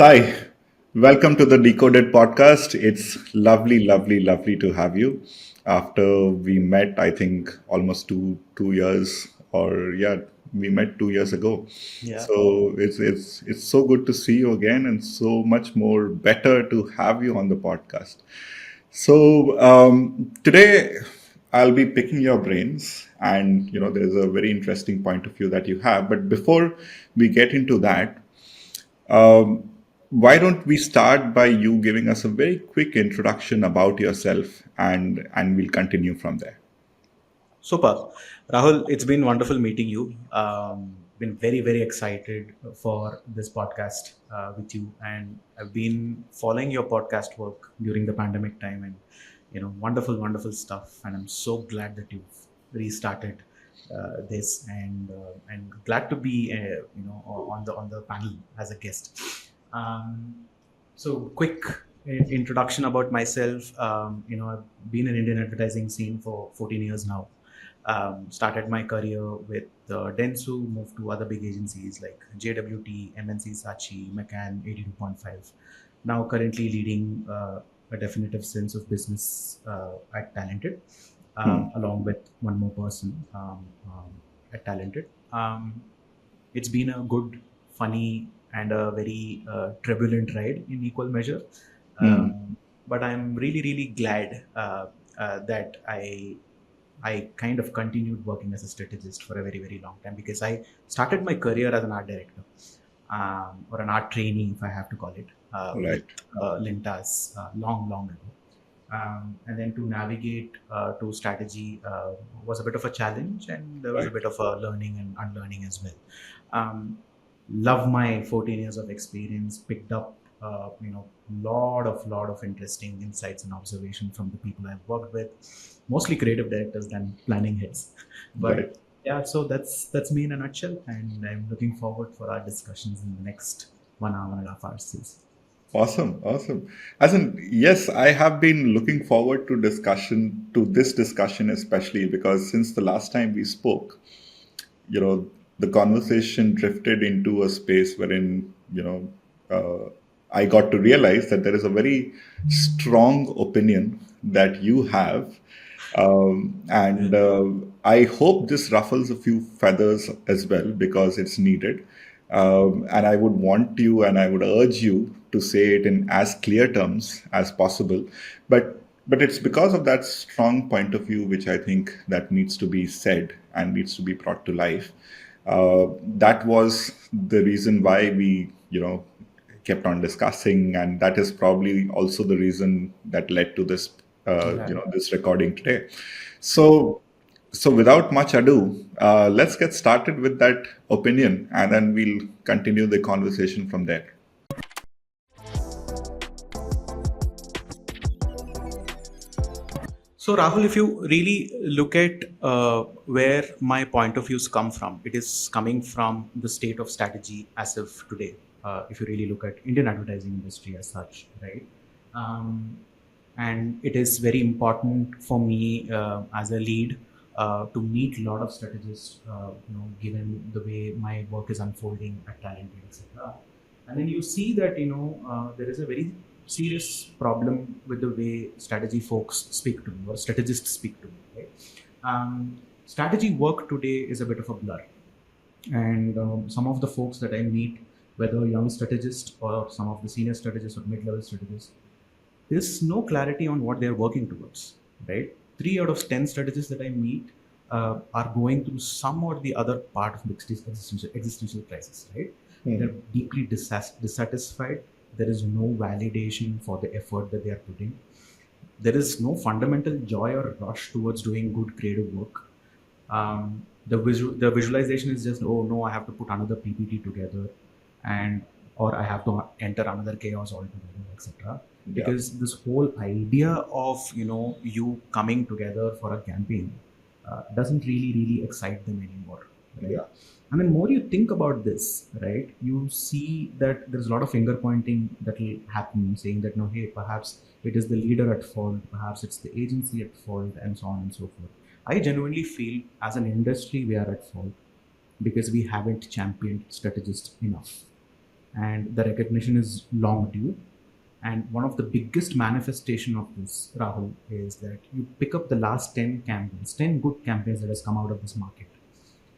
Sai, welcome to the Decoded podcast. It's lovely, lovely, lovely to have you. After we met, I think almost two years, or yeah, we met 2 years ago. Yeah. So it's so good to see you again, and so much more better to have you on the podcast. So today I'll be picking your brains, and there's a very interesting point of view that you have. But before we get into that, um, why don't we start by you giving us a very quick introduction about yourself, and we'll continue from there. Super. Rahul, it's been wonderful meeting you. Been very, very excited for this podcast with you. And I've been following your podcast work during the pandemic time and, wonderful, wonderful stuff. And I'm so glad that you've restarted this and glad to be, on the panel as a guest. Um, So, quick introduction about myself. I've been in Indian advertising scene for 14 years now. Started my career with Dentsu, moved to other big agencies like JWT, MNC Saatchi, McCann, 82.5. Now currently leading a definitive sense of business at Talented, Hmm. along with one more person at Talented. It's been a good, funny, and a very turbulent ride in equal measure. Hmm. But I'm really, really glad that I kind of continued working as a strategist for a very, very long time because I started my career as an art director or an art trainee, if I have to call it, with Right. Lintas long, long ago. And then to navigate to strategy was a bit of a challenge, and there was a Right. bit of a learning and unlearning as well. Um, love my 14 years of experience. Picked up, lot of interesting insights and observation from the people I've worked with, mostly creative directors than planning heads. Right. But yeah, so that's me in a nutshell, and I'm looking forward for our discussions in the next 1 hour and a half hours. Awesome. Awesome. As in, yes, I have been looking forward to this discussion, especially because since the last time we spoke, you know, the conversation drifted into a space wherein, I got to realize that there is a very strong opinion that you have. And I hope this ruffles a few feathers as well because it's needed. And I would want you and I would urge you to say it in as clear terms as possible. But it's because of that strong point of view which I think that needs to be said and needs to be brought to life. That was the reason why we, kept on discussing, and that is probably also the reason that led to this, Yeah. this recording today. So, so without much ado, let's get started with that opinion, and then we'll continue the conversation from there. So, Rahul, if you really look at where my point of views come from, it is coming from the state of strategy as of today. If you really look at Indian advertising industry as such, right? Um, and it is very important for me as a lead to meet a lot of strategists, given the way my work is unfolding at Talented, etc. And then you see that there is a very serious problem with the way strategy folks speak to me or strategists speak to me. Right? Strategy work today is a bit of a blur, and some of the folks that I meet, whether young strategists or some of the senior strategists or mid-level strategists, there's no clarity on what they're working towards, right? 3 out of 10 strategists that I meet are going through some or the other part of the existential crisis, right? They're Hmm. deeply dissatisfied. There is no validation for the effort that they are putting. There is no fundamental joy or rush towards doing good creative work. The visualization is just, oh no, I have to put another PPT together, and or I have to enter another chaos altogether, etc. Yeah. Because this whole idea of you coming together for a campaign doesn't really excite them anymore, right? Yeah. And then more you think about this, right, you see that there's a lot of finger pointing that will happen, saying that no, hey, perhaps it is the leader at fault, perhaps it's the agency at fault, and so on and so forth. I genuinely feel as an industry we are at fault because we haven't championed strategists enough. and the recognition is long due. And one of the biggest manifestation of this, Rahul, is that you pick up the last 10 campaigns, 10 good campaigns that has come out of this market,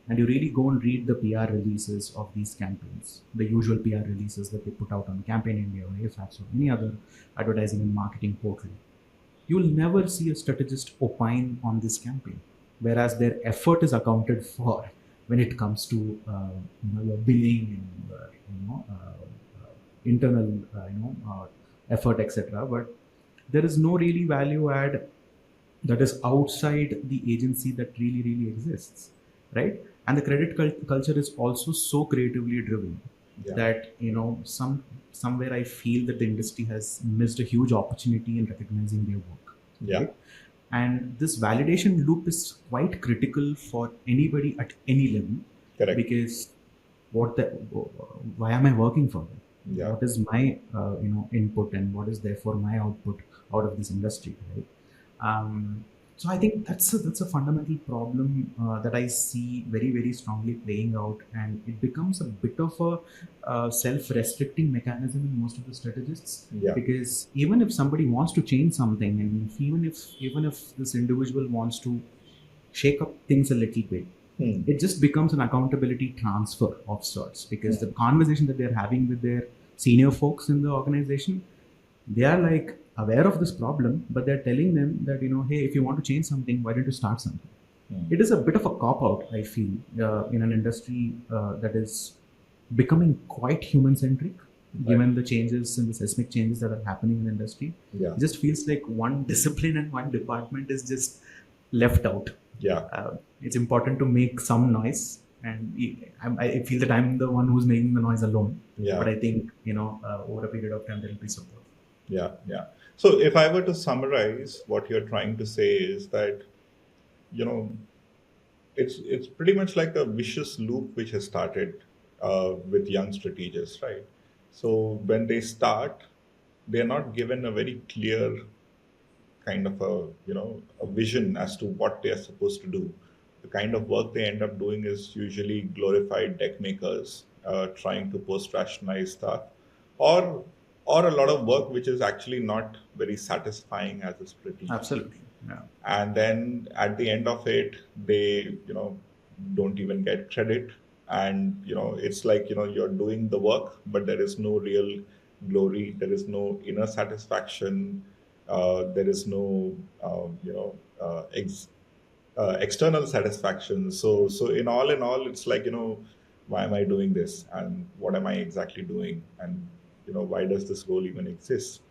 and you really go and read the PR releases of these campaigns, the usual PR releases that they put out on Campaign India or AFAX or any other advertising and marketing portal. You will never see a strategist opine on this campaign, whereas their effort is accounted for when it comes to your billing and internal effort, etc. But there is no really value add that is outside the agency that really exists, right? And the credit culture is also so creatively driven Yeah. that somewhere I feel that the industry has missed a huge opportunity in recognizing their work, Yeah. right? And this validation loop is quite critical for anybody at any level, Correct. because what the why am I working for them? Yeah. What is my input, and what is therefore my output out of this industry, right? So I think that's a fundamental problem that I see very strongly playing out, and it becomes a bit of a self-restricting mechanism in most of the strategists, Yeah. because even if somebody wants to change something, and even if this individual wants to shake up things a little bit, Hmm. it just becomes an accountability transfer of sorts, because the Hmm. conversation that they're having with their senior folks in the organization, they are like aware of this problem, but they're telling them that, hey, if you want to change something, why don't you start something? Hmm. It is a bit of a cop out, I feel, in an industry that is becoming quite human centric, Right. given the changes and the seismic changes that are happening in the industry. Yeah. It just feels like one discipline and one department is just left out. Yeah. It's important to make some noise, and I feel that I'm the one who's making the noise alone. Yeah. But I think over a period of time there will be support. Yeah. Yeah. So if I were to summarize, what you're trying to say is that, you know, it's pretty much like a vicious loop which has started with young strategists, right? So when they start, they're not given a very clear kind of a vision as to what they are supposed to do. The kind of work they end up doing is usually glorified deck makers trying to post rationalize stuff, or or a lot of work which is actually not very satisfying as a strategist. Absolutely. Yeah. And then at the end of it, they don't even get credit. And it's like you're doing the work, but there is no real glory, there is no inner satisfaction, there is no external satisfaction. So in all, it's like, why am I doing this, and what am I exactly doing, and why does this role even exist?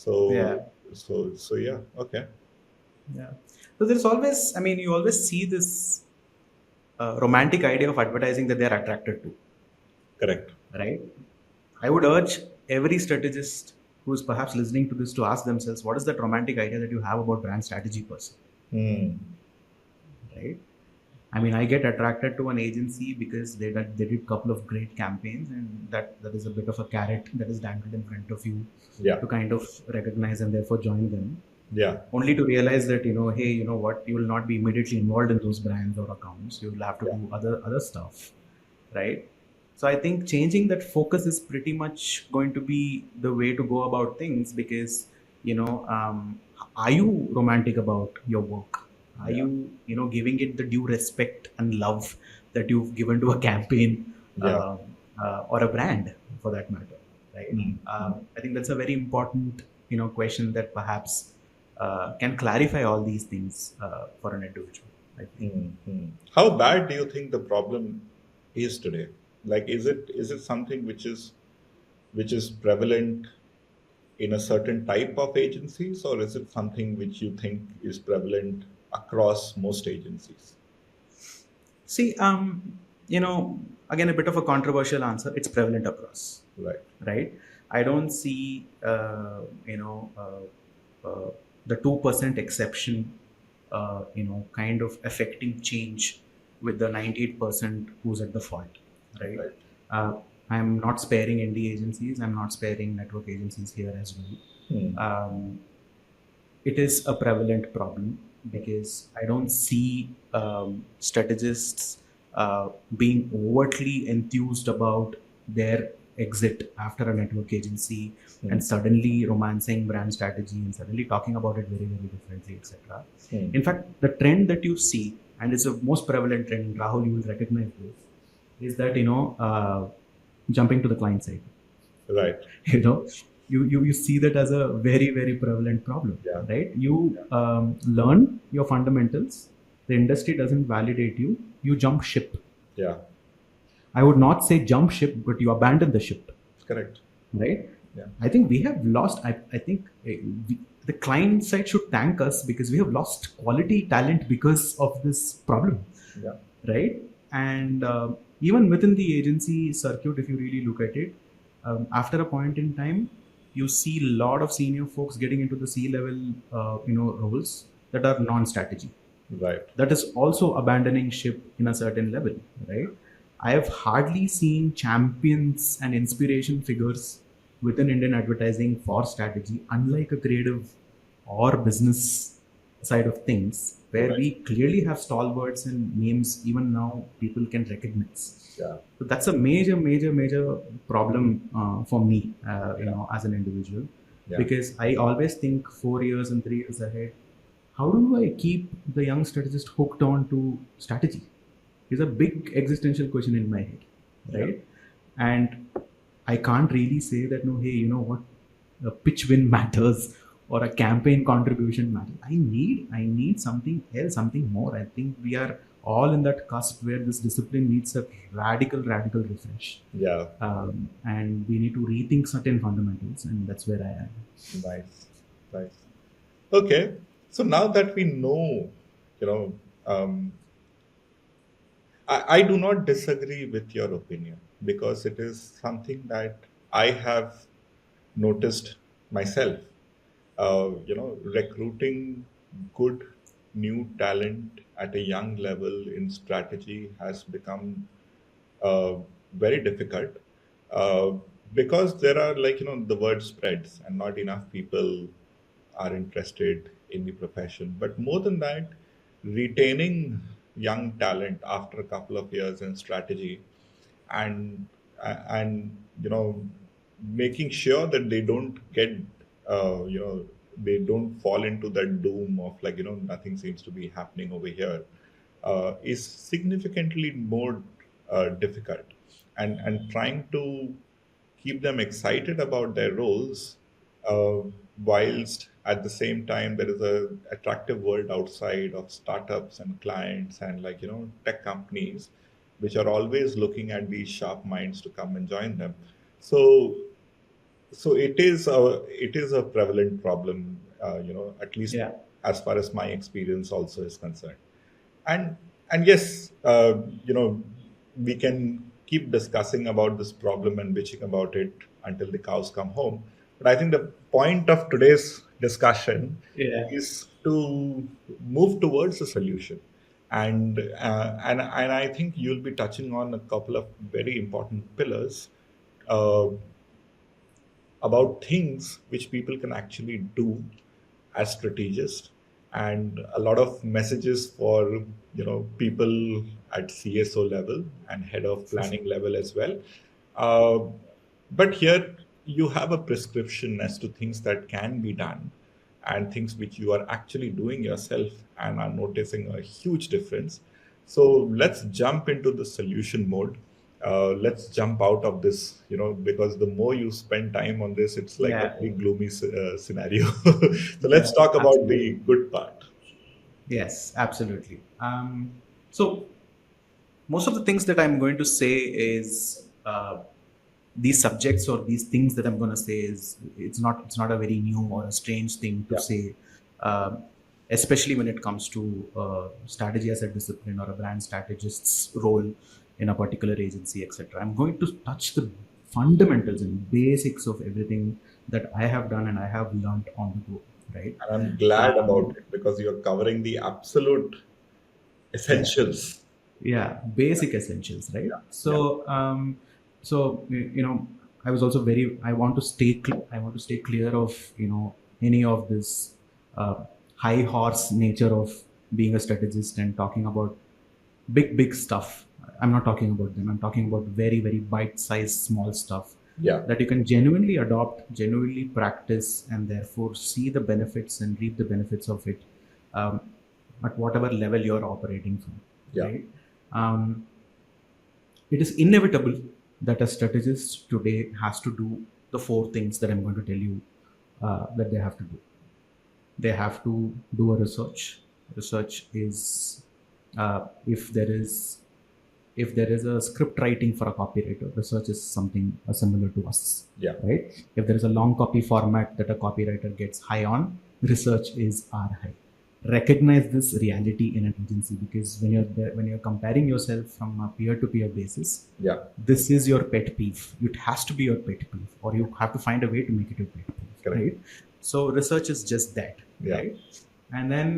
Yeah. So yeah. Okay. Yeah. So there's always, I mean, you always see this romantic idea of advertising that they're attracted to, Correct. right? I would urge every strategist who's perhaps listening to this to ask themselves, what is that romantic idea that you have about brand strategy per se, Hmm. right? I mean, I get attracted to an agency because they did couple of great campaigns, and that is a bit of a carrot that is dangled in front of you Yeah. to kind of recognize and therefore join them, Yeah. only to realize that, hey, you know what, you will not be immediately involved in those brands or accounts. You will have to Yeah. do other stuff, right? So I think changing that focus is pretty much going to be the way to go about things, because are you romantic about your work? Are Yeah. you giving it the due respect and love that you've given to a campaign, Yeah. or a brand for that matter, right? Hmm. Hmm. I think that's a very important question that perhaps can clarify all these things for an individual, I feel. Hmm. Hmm. How bad do you think the problem is today? Like, is it something which is prevalent in a certain type of agencies, or is it something which you think is prevalent across most agencies? See, again, a bit of a controversial answer. It's prevalent across, Right. right? I don't see, uh, the 2% exception, kind of affecting change with the 98% who's at the fault, right? Right. Uh, I'm not sparing ND agencies. I'm not sparing network agencies here as well. Hmm. It is a prevalent problem, because I don't see strategists being overtly enthused about their exit after a network agency Hmm. and suddenly romancing brand strategy and suddenly talking about it very, very differently, etc. Hmm. In fact, the trend that you see, and it's the most prevalent trend, Rahul, you will recognize this, is that, jumping to the client side. Right. you know you see that as a very, very prevalent problem, Yeah. right? You learn your fundamentals, the industry doesn't validate you, you jump ship. Yeah. I would not say jump ship, but you abandon the ship, Correct. right? Yeah. I think we have lost. I think the client side should thank us because we have lost quality talent because of this problem, Yeah. right? And even within the agency circuit, if you really look at it, after a point in time, you see a lot of senior folks getting into the C level, roles that are non-strategy. Right. That is also abandoning ship in a certain level, right? I have hardly seen champions and inspiration figures within Indian advertising for strategy, unlike a creative or business side of things, where Right. we clearly have stalwarts and names even now people can recognize. Yeah. So that's a major, major, major problem for me, Yeah. as an individual, Yeah. because I always think 4 years and 3 years ahead. How do I keep the young strategist hooked on to strategy? Is a big existential question in my head, Yeah. right? And I can't really say that, no, hey, you know what, a pitch win matters or a campaign contribution matters. I need something else, something more. I think we are all in that cusp where this discipline needs a radical, radical refresh. Yeah. And we need to rethink certain fundamentals, and that's where I am. Nice. Nice. Okay. So now that we know, you know, I do not disagree with your opinion because it is something that I have noticed myself. Recruiting good new talent at a young level in strategy has become uh, very difficult uh, because there are, like, the word spreads and not enough people are interested in the profession. But more than that, retaining young talent after a couple of years in strategy and and making sure that they don't get they don't fall into that doom of, like, nothing seems to be happening over here is significantly more difficult, and trying to keep them excited about their roles, uh, whilst at the same time there is a attractive world outside of startups and clients and, like, tech companies which are always looking at these sharp minds to come and join them. So so it is a prevalent problem, at least Yeah. as far as my experience also is concerned. And and yes, we can keep discussing about this problem and bitching about it until the cows come home, but I think the point of today's discussion Yeah. is to move towards a solution. And I think you'll be touching on a couple of very important pillars uh, about things which people can actually do as strategists, and a lot of messages for people at CSO level and head of For sure. planning level as well. uh, but here you have a prescription as to things that can be done and things which you are actually doing yourself and are noticing a huge difference. So let's jump into the solution mode. Let's jump out of this, because the more you spend time on this, it's like a Yeah. very gloomy scenario. So let's Yeah. talk about Absolutely. the good part. Yes, absolutely. So most of the things that I'm going to say is, these subjects or these things that I'm going to say is, it's not a very new or a strange thing to Yeah. say, especially when it comes to strategy as a discipline or a brand strategist's role in a particular agency, etc. I'm going to touch the fundamentals and basics of everything that I have done and I have learned on the go, right? And I'm glad about Um, it because you're covering the absolute yeah. essentials. Yeah, basic essentials, right? Yeah. So I was also very, I want to stay clear of any of this high horse nature of being a strategist and talking about big stuff. I'm not talking about them. I'm talking about very, very bite sized small stuff Yeah. that you can genuinely adopt, genuinely practice, and therefore see the benefits and reap the benefits of it, um, at whatever level you're operating from, Yeah. right? Um, it is inevitable that a strategist today has to do the four things that I'm going to tell you that they have to do. They have to do a research. Research is if there is a script writing for a copywriter, research is something similar to us, Yeah. right? If there is a long copy format that a copywriter gets high on, research is our high. Recognize this reality in an agency, because when you're there, when you're comparing yourself from a peer-to-peer basis, Yeah. this is your pet peeve. It has to be your pet peeve, or you have to find a way to make it your pet peeve, Correct. right? So research is just that, Yeah. right? And then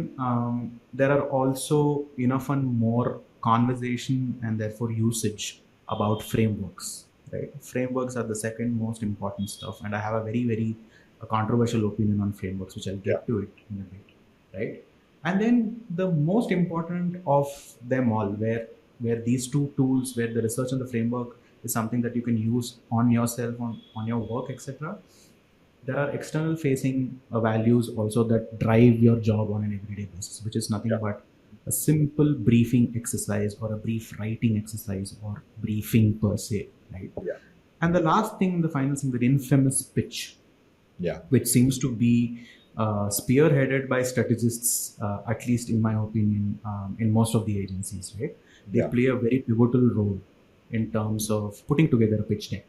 there are also enough and more conversation and therefore usage about frameworks, right? Frameworks are the second most important stuff, and I have a very controversial opinion on frameworks, which I'll Yeah. get to it in a bit, right? And then the most important of them all, where these two tools, where the research and the framework is something that you can use on yourself, on your work, etc., there are external facing values also that drive your job on an everyday basis, which is nothing Yeah. but a simple briefing exercise or a brief writing exercise or briefing per se, right? Yeah. And the last thing, the final thing, the infamous pitch, Yeah. which seems to be spearheaded by strategists, at least in my opinion, in most of the agencies, right? They Yeah. play a very pivotal role in terms of putting together a pitch deck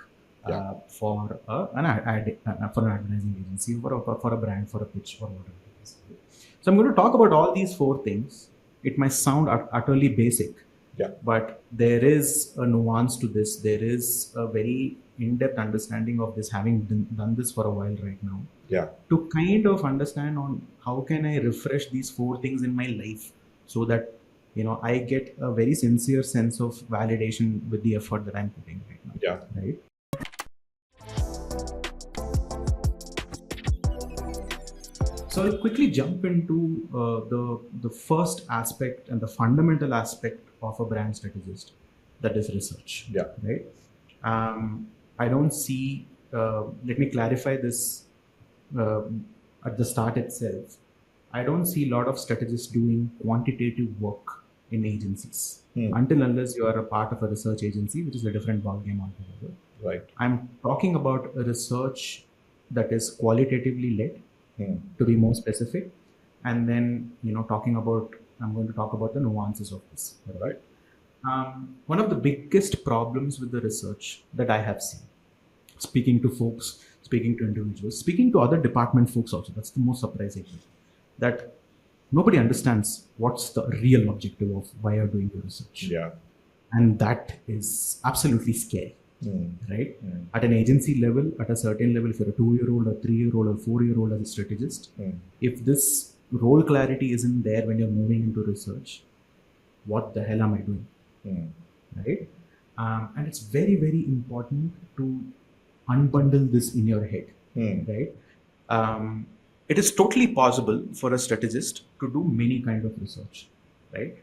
Yeah. for for an advertising agency, for a brand, for a pitch, or whatever it is. So I'm going to talk about all these four things. It might sound utterly basic, Yeah. but there is a nuance to this. There is a very in-depth understanding of this, having done this for a while right now, Yeah. to kind of understand on how can I refresh these four things in my life, so that I get a very sincere sense of validation with the effort that I'm putting right now, Yeah. right? So I'll quickly jump into the first aspect and the fundamental aspect of a brand strategist, that is research. Yeah. Right. I don't see. Let me clarify this uh, at the start itself. I don't see a lot of strategists doing quantitative work in agencies, until unless you are a part of a research agency, which is a different ballgame altogether. Right. I'm talking about a research that is qualitatively led, Hmm. to be more specific, and then talking about, I'm going to talk about the nuances of this. Right. One of the biggest problems with the research that I have seen, speaking to folks, speaking to individuals, speaking to other department folks also, that's the most surprising thing, that nobody understands what's the real objective of why you're doing the research. Yeah. And that is absolutely scary, right? At an agency level, at a certain level, if you're a 2-year-old or 3-year-old or 4-year-old as a strategist, if this role clarity isn't there when you're moving into research, what the hell am I doing? Right? And it's very important to unbundle this in your head, right? It is totally possible for a strategist to do many kind of research, right?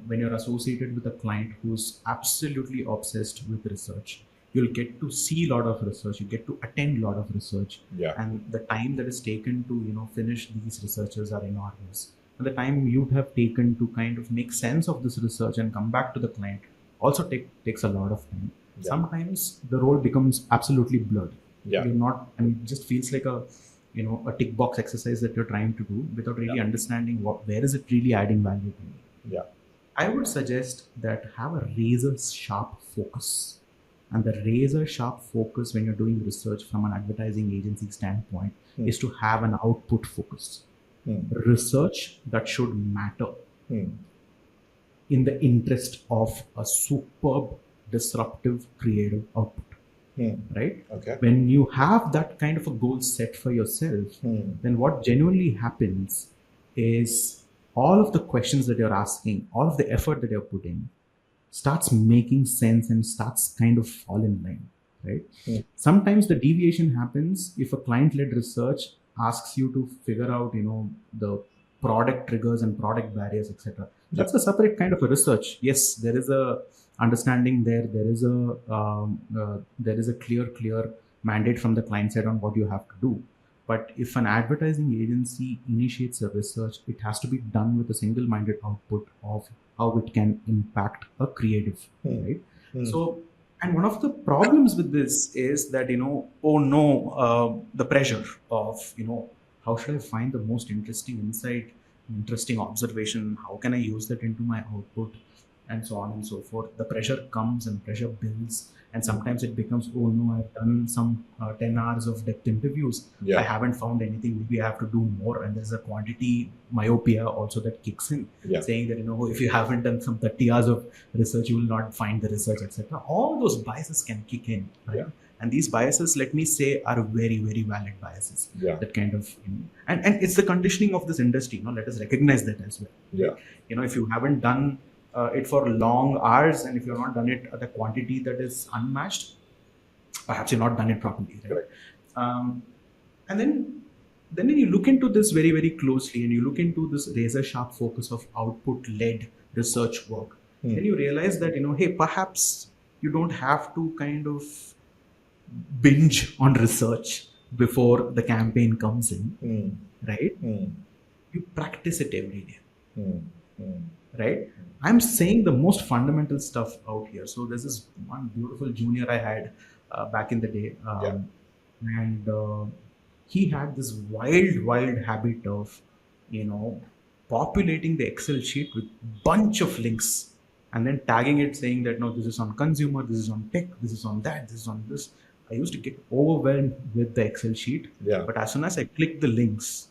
When you're associated with a client who's absolutely obsessed with research, you'll get to see a lot of research, you get to attend a lot of research, Yeah. and the time that is taken to finish these researches are enormous. And the time you'd have taken to kind of make sense of this research and come back to the client also takes a lot of time. Yeah. Sometimes the role becomes absolutely blurred. Yeah. You're not, I mean, it just feels like a a tick box exercise that you're trying to do without really understanding where is it really adding value to you. Yeah. I would suggest that have a razor sharp focus. And the razor sharp focus when you're doing research from an advertising agency standpoint is to have an output focus. Research that should matter in the interest of a superb, disruptive, creative output. Right? Okay. When you have that kind of a goal set for yourself, then what genuinely happens is all of the questions that you're asking, all of the effort that you're putting starts making sense and starts kind of fall in line, right? Sometimes the deviation happens if a client-led research asks you to figure out, the product triggers and product barriers, etc. Yeah. That's a separate kind of a research. Yes, there is a understanding there. There is a clear mandate from the client side on what you have to do. But if an advertising agency initiates a research, it has to be done with a single-minded output of how it can impact a creative, right? So, and one of the problems with this is that, oh no, the pressure of, how should I find the most interesting insight, interesting observation? How can I use that into my output? And so on and so forth. The pressure comes and pressure builds, and sometimes it becomes, oh no, I've done some 10 hours of depth interviews. I Yeah. haven't found anything. Maybe I have to do more. And there's a quantity myopia also that kicks in, Yeah. saying that, if you haven't done some 30 hours of research, you will not find the research, etc. All those biases can kick in, right? Yeah. And these biases, let me say, are very, very valid biases. Yeah. That kind of, and it's the conditioning of this industry. Let us recognize that as well. Yeah. If you haven't done it for long hours, and if you've not done it at a quantity that is unmatched, perhaps you've not done it properly, right? Correct. And then when you look into this very, very closely, and you look into this razor sharp focus of output led research work, then you realize that, hey, perhaps you don't have to kind of binge on research before the campaign comes in, right? You practice it every day, right? I'm saying the most fundamental stuff out here. So there's this one beautiful junior I had back in the day, and he had this wild habit of, populating the Excel sheet with bunch of links and then tagging it, saying that, no, this is on consumer, this is on tech, this is on that, this is on this. I used to get overwhelmed with the Excel sheet, Yeah. but as soon as I click the links,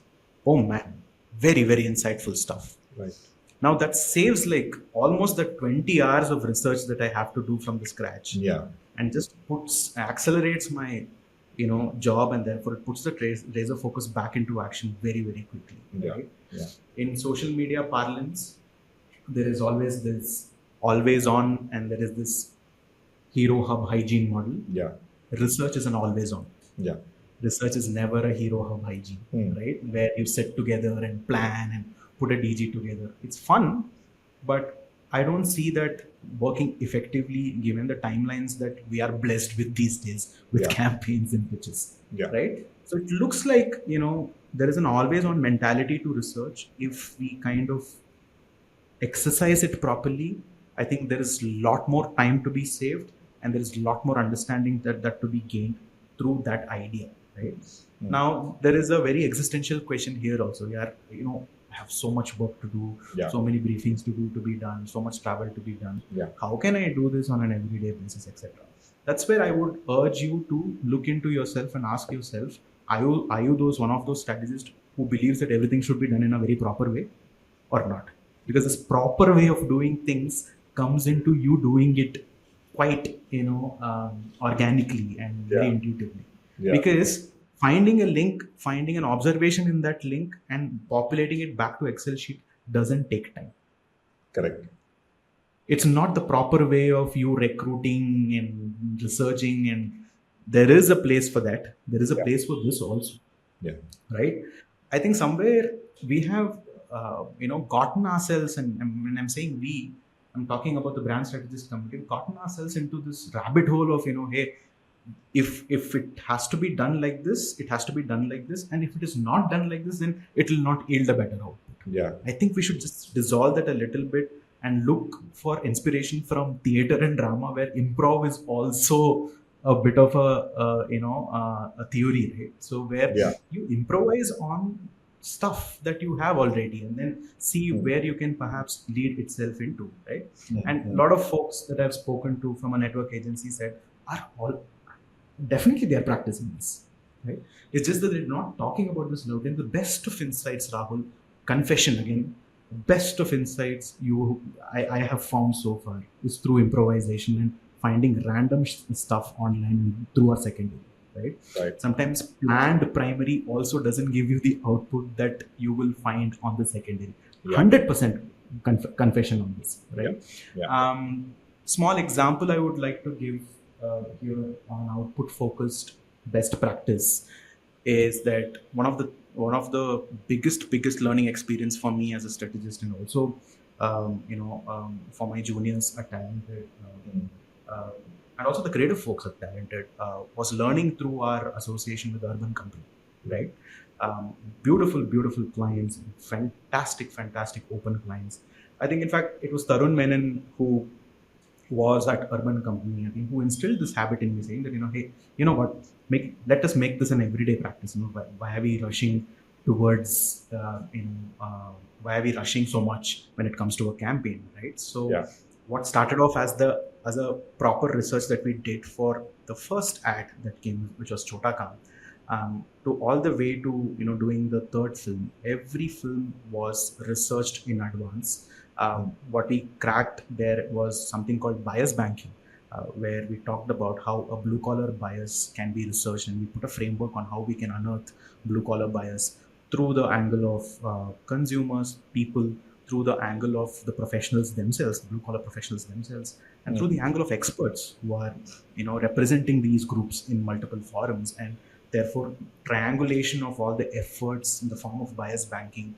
oh man, very, very insightful stuff. Right. Now that saves like almost the 20 hours of research that I have to do from the scratch. Yeah. And just accelerates my, job, and therefore it puts the razor focus back into action very, very quickly. Yeah. Right? Yeah. In social media parlance, there is always this always on, and there is this hero hub hygiene model. Yeah. Research is an always on. Yeah. Research is never a hero hub hygiene, right? Where you sit together and plan and put a DG together. It's fun, but I don't see that working effectively given the timelines that we are blessed with these days with Yeah. campaigns and pitches, Yeah. right? So it looks like, there is an always on mentality to research. If we kind of exercise it properly, I think there is a lot more time to be saved, and there is a lot more understanding that to be gained through that idea, right? Now there is a very existential question here also. We are, I have so much work to do, Yeah. so many briefings to do, to be done, so much travel to be done. Yeah. How can I do this on an everyday basis, etc.? That's where I would urge you to look into yourself and ask yourself, are you one of those strategists who believes that everything should be done in a very proper way or not? Because this proper way of doing things comes into you doing it quite, organically and very Yeah. intuitively. Yeah. Because finding a link, finding an observation in that link and populating it back to Excel sheet doesn't take time. Correct. It's not the proper way of you recruiting and researching, and there is a place for that. There is a place for this also. Yeah. Right? I think somewhere we have, gotten ourselves, and when I'm saying we, I'm talking about the brand strategist community, we've gotten ourselves into this rabbit hole of, hey, if it has to be done like this, it has to be done like this, and if it is not done like this, then it will not yield a better output. Yeah. I think we should just dissolve that a little bit and look for inspiration from theater and drama, where improv is also a bit of a theory, right? So where you improvise on stuff that you have already, and then see where you can perhaps lead itself into, right? And a lot of folks that I've spoken to from a network agency said are all definitely they are practicing this, right? It's just that they're not talking about this loud. And the best of insights, Rahul, confession again, best of insights I have found so far is through improvisation and finding random stuff online through our secondary, right? Right. Sometimes planned primary also doesn't give you the output that you will find on the secondary. 100% confession on this, right? Small example I would like to give here on output focused best practice is that one of the one of the biggest learning experience for me as a strategist, and also for my juniors are talented, Mm. and also the creative folks are talented, was learning through our association with Urban Company, right? Beautiful clients, fantastic open clients. I think, in fact, it was Tarun Menon who was at Urban Company, I think, who instilled this habit in me, saying that, hey, you know what, let us make this an everyday practice. Why are we rushing towards, why are we rushing so much when it comes to a campaign, right? So, Yeah. what started off as a proper research that we did for the first ad that came, which was Chota Kam, to all the way to doing the third film. Every film was researched in advance. Mm. What we cracked there was something called bias banking, where we talked about how a blue collar bias can be researched, and we put a framework on how we can unearth blue collar bias through the angle of consumers, people, through the angle of the professionals themselves, blue collar professionals themselves, and through the Mm. angle of experts who are representing these groups in multiple forums. And therefore, triangulation of all the efforts in the form of bias banking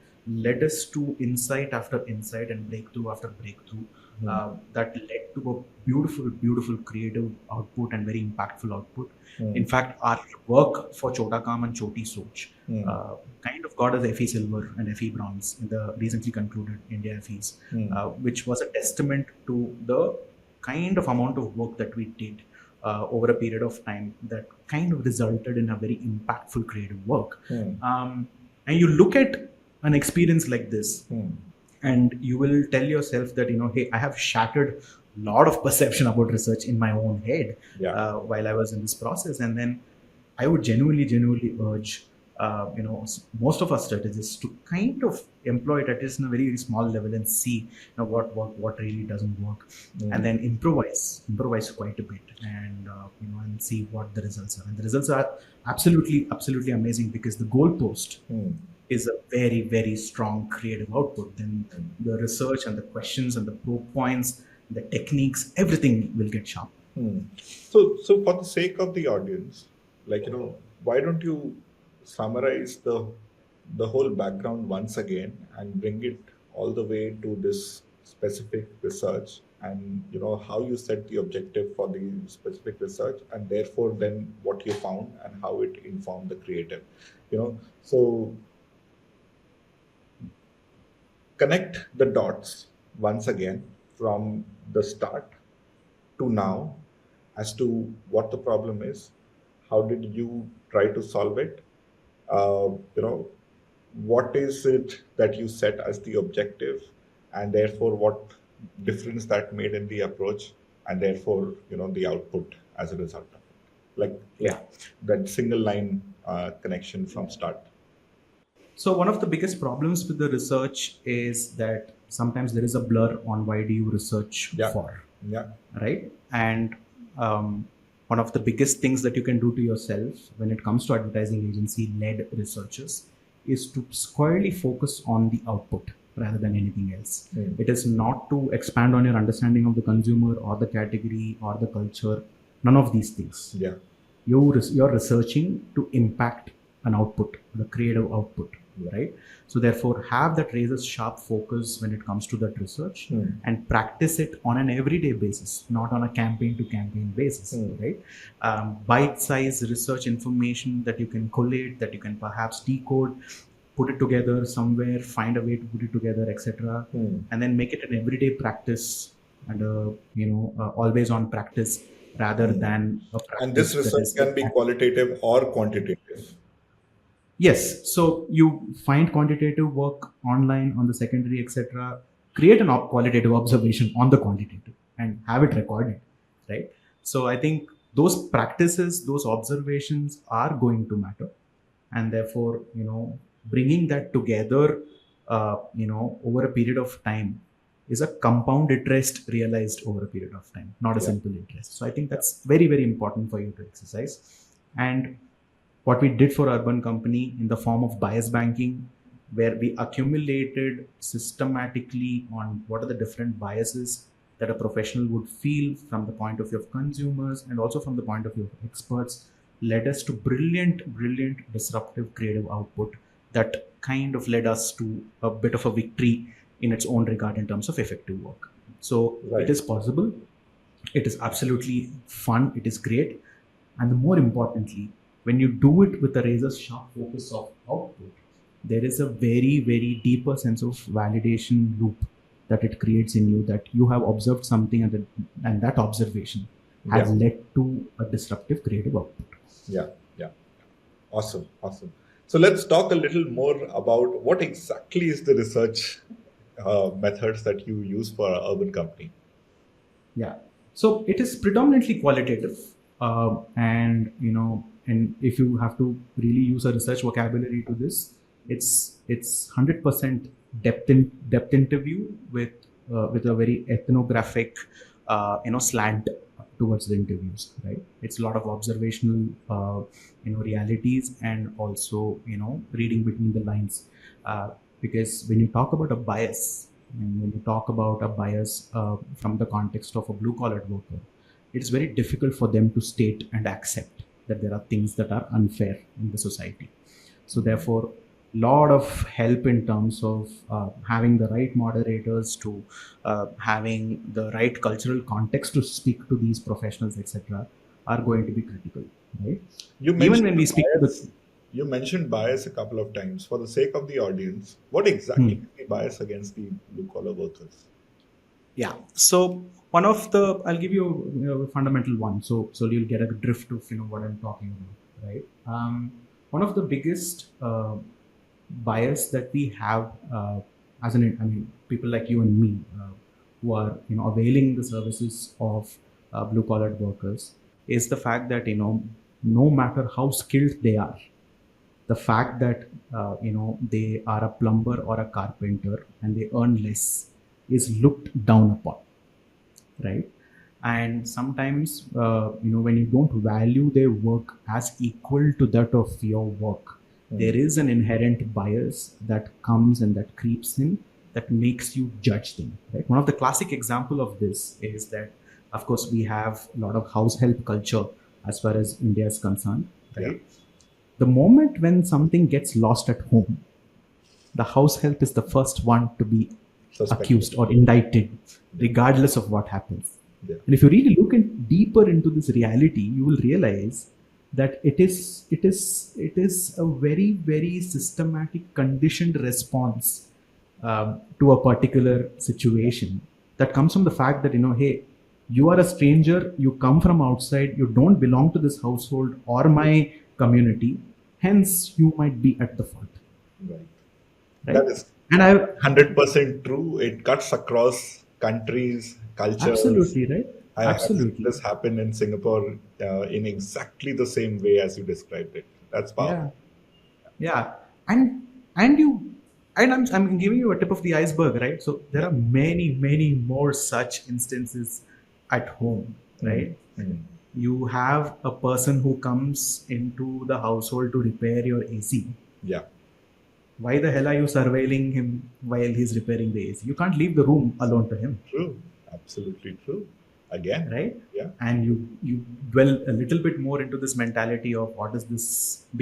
led us to insight after insight and breakthrough after breakthrough, Mm. that led to a beautiful creative output and very impactful output. In Mm. fact, our work for Chota Kam and Choti Soch Mm. kind of got us FE Silver and FE Bronze in the recently concluded India FEs, Mm. which was a testament to the kind of amount of work that we did over a period of time that kind of resulted in a very impactful creative work. Mm. And you look at an experience like this, Mm. and you will tell yourself that, hey, I have shattered a lot of perception about research in my own head Yeah. while I was in this process. And then I would genuinely urge most of our strategists to kind of employ it at least in a very small level and see what really doesn't work, and Mm. then improvise quite a bit, and and see what the results are. And the results are absolutely amazing, because the goalpost Mm. is a very strong creative output. Then Mm. the research and the questions and the probe points, the techniques, everything will get sharp. Hmm. So for the sake of the audience, why don't you summarize the whole background once again and bring it all the way to this specific research, and how you set the objective for the specific research, and therefore then what you found and how it informed the creative. So connect the dots once again from the start to now as to what the problem is, how did you try to solve it, uh, you know what is it that you set as the objective, and therefore what difference that made in the approach, and therefore the output as a result of it, Yeah. that single line connection from start. So one of the biggest problems with the research is that sometimes there is a blur on why do you research Yeah. for, Yeah. right? And one of the biggest things that you can do to yourself when it comes to advertising agency led researchers is to squarely focus on the output rather than anything else. Mm. It is not to expand on your understanding of the consumer or the category or the culture, none of these things. Yeah. You're researching to impact an output, the creative output, Yeah. right? So therefore, have that razor sharp focus when it comes to that research, Hmm. and practice it on an everyday basis, not on a campaign to campaign basis, Hmm. right? Bite-sized research information that you can collate, that you can perhaps decode, put it together somewhere, find a way to put it together, etc., Hmm. and then make it an everyday practice, and always on practice, rather Hmm. than a And this practice that research is can be qualitative or quantitative. Yes, so you find quantitative work online on the secondary, etc. Create an qualitative observation on the quantitative and have it recorded, right? So I think those practices, those observations are going to matter, and therefore, bringing that together, over a period of time, is a compound interest realized over a period of time, not a Yeah. simple interest. So I think Yeah. that's very important for you to exercise. And what we did for Urban Company in the form of bias banking, where we accumulated systematically on what are the different biases that a professional would feel from the point of view of consumers and also from the point of view of experts, led us to brilliant disruptive creative output that kind of led us to a bit of a victory in its own regard in terms of effective work. So it Right. is possible, it is absolutely fun, it is great, and the more importantly, when you do it with a razor sharp focus of output, there is a very, very deeper sense of validation loop that it creates in you, that you have observed something, and that observation has Yeah. led to a disruptive creative output. Yeah. Yeah. Awesome. Awesome. So let's talk a little more about what exactly is the research methods that you use for our urban company. Yeah. So it is predominantly qualitative, and if you have to really use a research vocabulary to this, it's 100% depth interview with a very ethnographic, slant towards the interviews. Right. It's a lot of observational, realities, and also reading between the lines, because when you talk about a bias, and when you talk about a bias from the context of a blue collar worker, it's very difficult for them to state and accept that there are things that are unfair in the society. So therefore, lot of help in terms of having the right moderators, to having the right cultural context to speak to these professionals, etc., are going to be critical, right? You Even mentioned when we speak to the bias. You mentioned bias a couple of times. For the sake of the audience, what exactly hmm. is the bias against the blue collar workers? Yeah. So one of the, I'll give you, a fundamental one. So you'll get a drift of what I'm talking about, right? One of the biggest bias that we have, people like you and me, who are availing the services of blue collar workers, is the fact that no matter how skilled they are, the fact that they are a plumber or a carpenter and they earn less is looked down upon, right? And sometimes when you don't value their work as equal to that of your work, there Hmm. is an inherent bias that comes and that creeps in, that makes you judge them, right? One of the classic example of this is that, of course, we have a lot of house help culture as far as India is concerned, Yeah. right? The moment when something gets lost at home, the house help is the first one to be Suspected. accused or indicted, Yeah. regardless of what happens. Yeah. And if you really look deeper into this reality, you will realize that it is a very, very systematic, conditioned response to a particular situation, that comes from the fact that hey, you are a stranger, you come from outside, you don't belong to this household or my community, hence you might be at the fault, Right. That right? is And I 100% true. It cuts across countries, cultures. absolutely right, I've seen absolutely, this happen in Singapore in exactly the same way as you described it. That's yeah, powerful. yeah, and you, and I'm giving you a tip of the iceberg, right? So there Yeah. are many, many more such instances at home, Mm. right? Mm. You have a person who comes into the household to repair your AC. Yeah. Why the hell are you surveilling him while he's repairing the AC? You can't leave the room alone to him, True. Absolutely true. Again. right? Yeah. And you dwell a little bit more into this mentality of what is this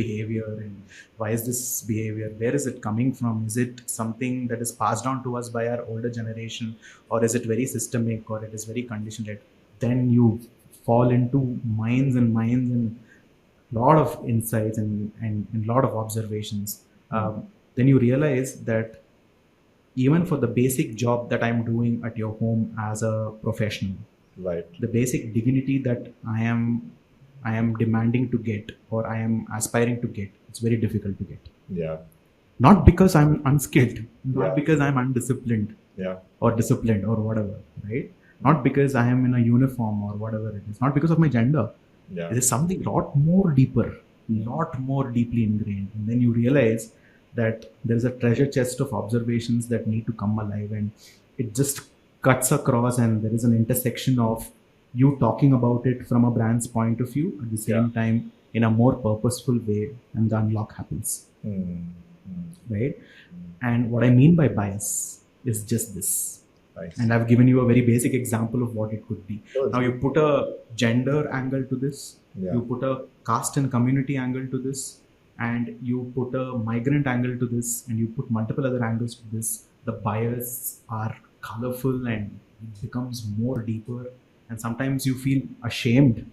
behavior, and why is this behavior, where is it coming from, is it something that is passed on to us by our older generation, or is it very systemic, or it is very conditioned, right? Then you fall into minds and minds, and lot of insights, and lot of observations. Mm. Then you realize that even for the basic job that I'm doing at your home as a professional, Right. the basic dignity that I am demanding to get, or I am aspiring to get, it's very difficult to get. Yeah. Not because I'm unskilled, not Yeah. because I'm undisciplined Yeah. or disciplined or whatever, right? Not because I am in a uniform or whatever it is. Not because of my gender. Yeah. It is something lot more deeper, lot more deeply ingrained. And then you realize that there is a treasure chest of observations that need to come alive, and it just cuts across, and there is an intersection of you talking about it from a brand's point of view, at the Yeah. same time in a more purposeful way, and the unlock happens, Mm. Mm. right? And what I mean by bias is just this. Nice. And I've given you a very basic example of what it could be. That was Now, you good. put a gender angle to this, Yeah. you put a caste and community angle to this, and you put a migrant angle to this and you put multiple other angles to this, the bias are colorful and it becomes more deeper. And sometimes you feel ashamed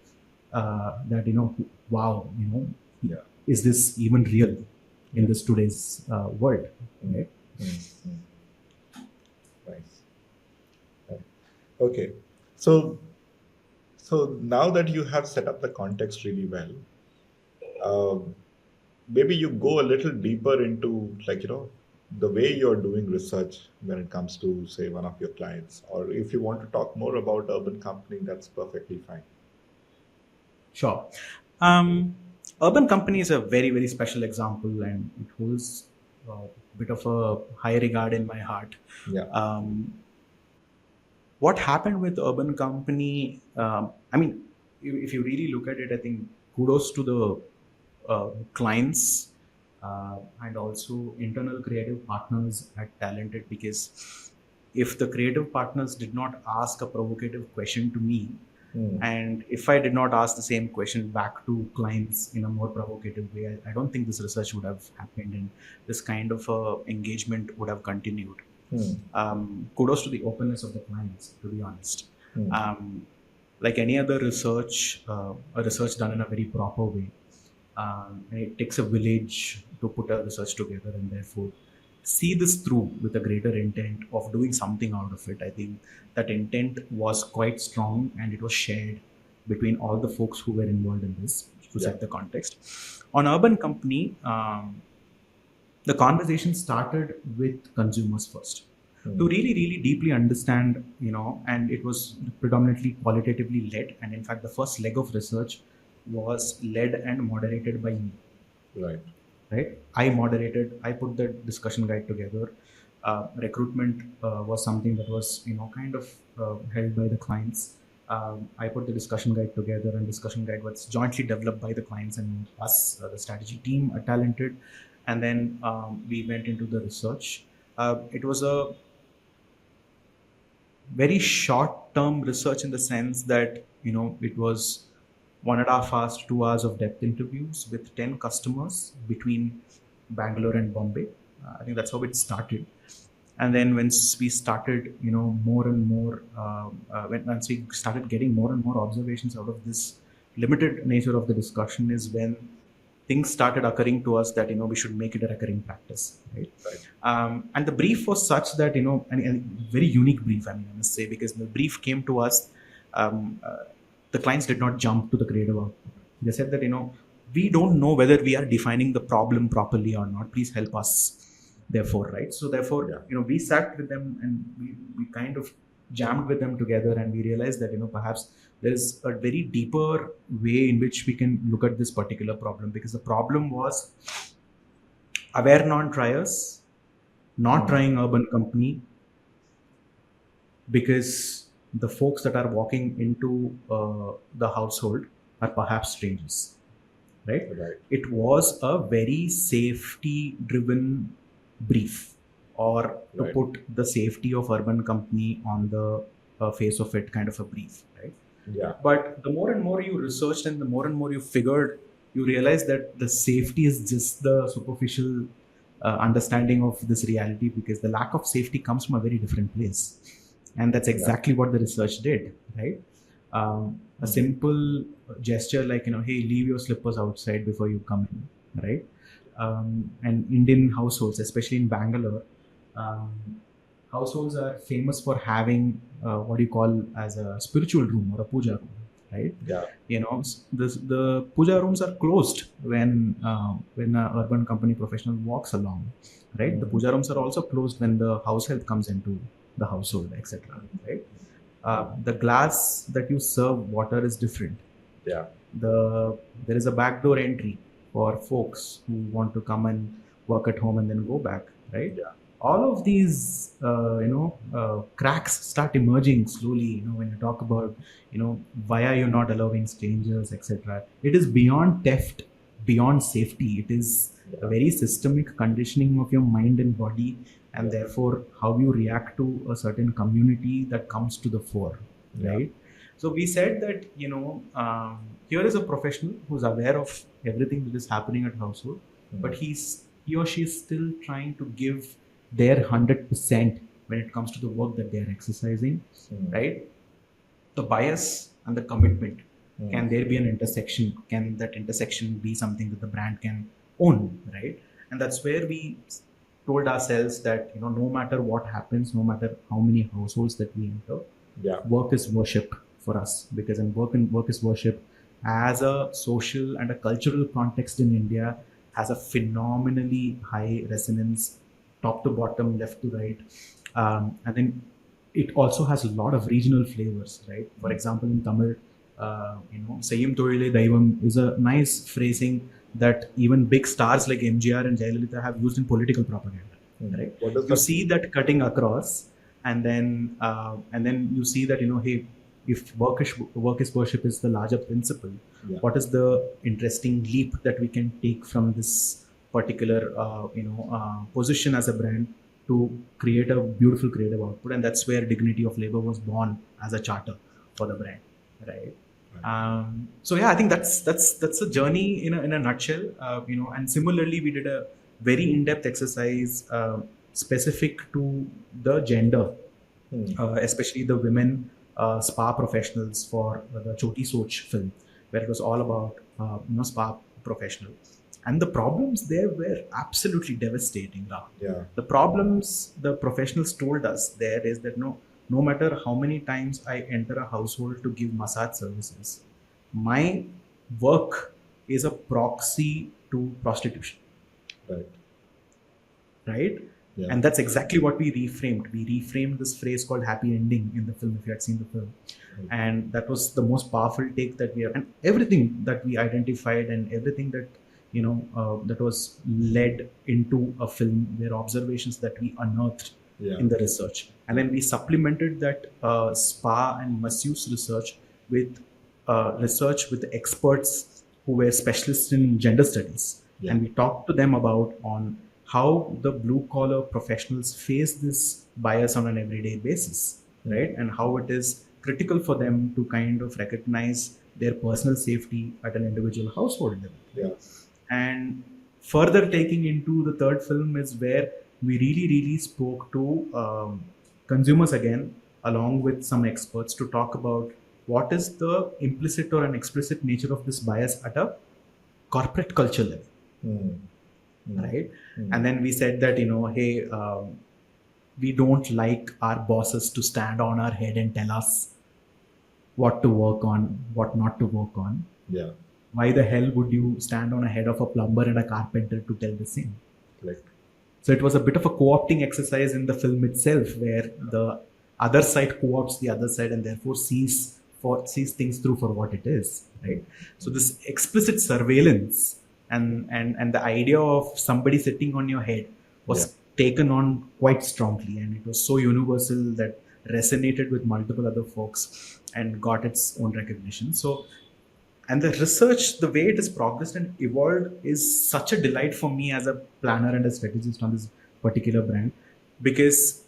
that, wow, Yeah. is this even real in Yeah. this today's world, Mm, right? mm, mm. Nice. Right. Okay. So, so now that you have set up the context really well, um, maybe you go a little deeper into, like, the way you're doing research when it comes to, say, one of your clients, or if you want to talk more about urban company, that's perfectly fine. Sure. Um, Urban Company is a very, very special example, and it holds a bit of a high regard in my heart. Yeah. Um, what happened with Urban Company? I mean, if you really look at it, I think kudos to the clients and also internal creative partners at Talented, because if the creative partners did not ask a provocative question to me, Mm, and if I did not ask the same question back to clients in a more provocative way, I don't think this research would have happened and this kind of engagement would have continued. mm, Kudos to the openness of the clients, to be honest. mm. Um, like any other research, a research done in a very proper way, and it takes a village to put a research together, and therefore see this through with a greater intent of doing something out of it. I think that intent was quite strong and it was shared between all the folks who were involved in this to Yeah. set the context. On Urban Company, the conversation started with consumers first to Mm, really, really deeply understand, and it was predominantly qualitatively led. And in fact, the first leg of research was led and moderated by me, right. right? I moderated, I put the discussion guide together. Recruitment was something that was, kind of held by the clients. I put the discussion guide together, and discussion guide was jointly developed by the clients and us, the strategy team, are talented. And then we went into the research. It was a very short term research in the sense that it was 1.5 hours to 2 hours of depth interviews with 10 customers between Bangalore and Bombay. I think that's how it started. And then once we started more and more once we started getting more and more observations out of this limited nature of the discussion is when things started occurring to us that we should make it a recurring practice, right? Right. And the brief was such that and very unique brief, I mean, I must say, because the brief came to us. um, uh, the clients did not jump to the creative output. They said that we don't know whether we are defining the problem properly or not, please help us, therefore, right? So therefore Yeah. we sat with them and we kind of jammed with them together, and we realized that perhaps there's a very deeper way in which we can look at this particular problem, because the problem was aware non-triers not Mm, trying Urban Company because the folks that are walking into the household are perhaps strangers, right? right. It was a very safety driven brief, or to Right. put the safety of Urban Company on the face of it, kind of a brief, right? Yeah. But the more and more you researched and the more and more you figured, you realize that the safety is just the superficial understanding of this reality, because the lack of safety comes from a very different place. And that's Yeah. exactly what the research did, right? A Mm, simple gesture like, hey, leave your slippers outside before you come in, right? And Indian households, especially in Bangalore, um, households are famous for having what you call as a spiritual room or a puja room, right? yeah. The puja rooms are closed when an Urban Company professional walks along, right? The Mm, puja rooms are also closed when the house help comes into the household, etc., right? The glass that you serve water is different. yeah. There is a backdoor entry for folks who want to come and work at home and then go back, right? Yeah. All of these cracks start emerging slowly, when you talk about why are you not allowing strangers, etc. It is beyond theft, beyond safety. It is a Yeah. very systemic conditioning of your mind and body, and Yeah. therefore how you react to a certain community that comes to the fore, Yeah. right? So we said that here is a professional who's aware of everything that is happening at household. but he or she is still trying to give their 100% when it comes to the work that they are exercising, right? The bias and the commitment, can there be an intersection? Can that intersection be something that the brand can own, right? And that's where we told ourselves that, no matter what happens, no matter how many households that we enter, Yeah. work is worship for us. Because in work is worship, as a social and a cultural context in India, has a phenomenally high resonance, top to bottom, left to right. And then it also has a lot of regional flavors, right? For example, in Tamil, Sayim Torile Daivam is a nice phrasing that even big stars like MGR and Jayalalitha have used in political propaganda, right? What does You that mean? see that cutting across, and then you see that, hey, if work is worship is the larger principle, Yeah. what is the interesting leap that we can take from this particular position as a brand to create a beautiful creative output? And that's where Dignity of Labor was born as a charter for the brand, right? So yeah, I think that's a journey in a nutshell. And similarly, we did a very in-depth exercise specific to the gender, especially the women spa professionals, for the Choti Soch film, where it was all about spa professionals. And the problems there were absolutely devastating, Rahul. Yeah. The problems the professionals told us there is that, no matter how many times I enter a household to give massage services, my work is a proxy to prostitution, Right. right? Yeah. And that's exactly what we reframed. We reframed this phrase called happy ending in the film, if you had seen the film. And that was the most powerful take that we have. And everything that we identified, and everything that, that was led into a film, were observations that we unearthed Yeah. in the research. And then we supplemented that spa and masseuse research with research with experts who were specialists in gender studies. Yeah. And we talked to them about on how the blue collar professionals face this bias on an everyday basis, right? And how it is critical for them to kind of recognize their personal safety at an individual household level. Yeah. And further taking into the third film is where we really spoke to consumers again, along with some experts, to talk about what is the implicit or an explicit nature of this bias at a corporate culture level, right? And then we said that, hey, we don't like our bosses to stand on our head and tell us what to work on, what not to work on. Yeah. Why the hell would you stand on a head of a plumber and a carpenter to tell the same? Correct. So it was a bit of a co-opting exercise in the film itself, where the other side co-opts the other side, and therefore sees things through for what it is, right? So this explicit surveillance and the idea of somebody sitting on your head was taken on quite strongly, and it was so universal that resonated with multiple other folks and got its own recognition. So, and the research, the way it has progressed and evolved, is such a delight for me as a planner and a strategist on this particular brand, because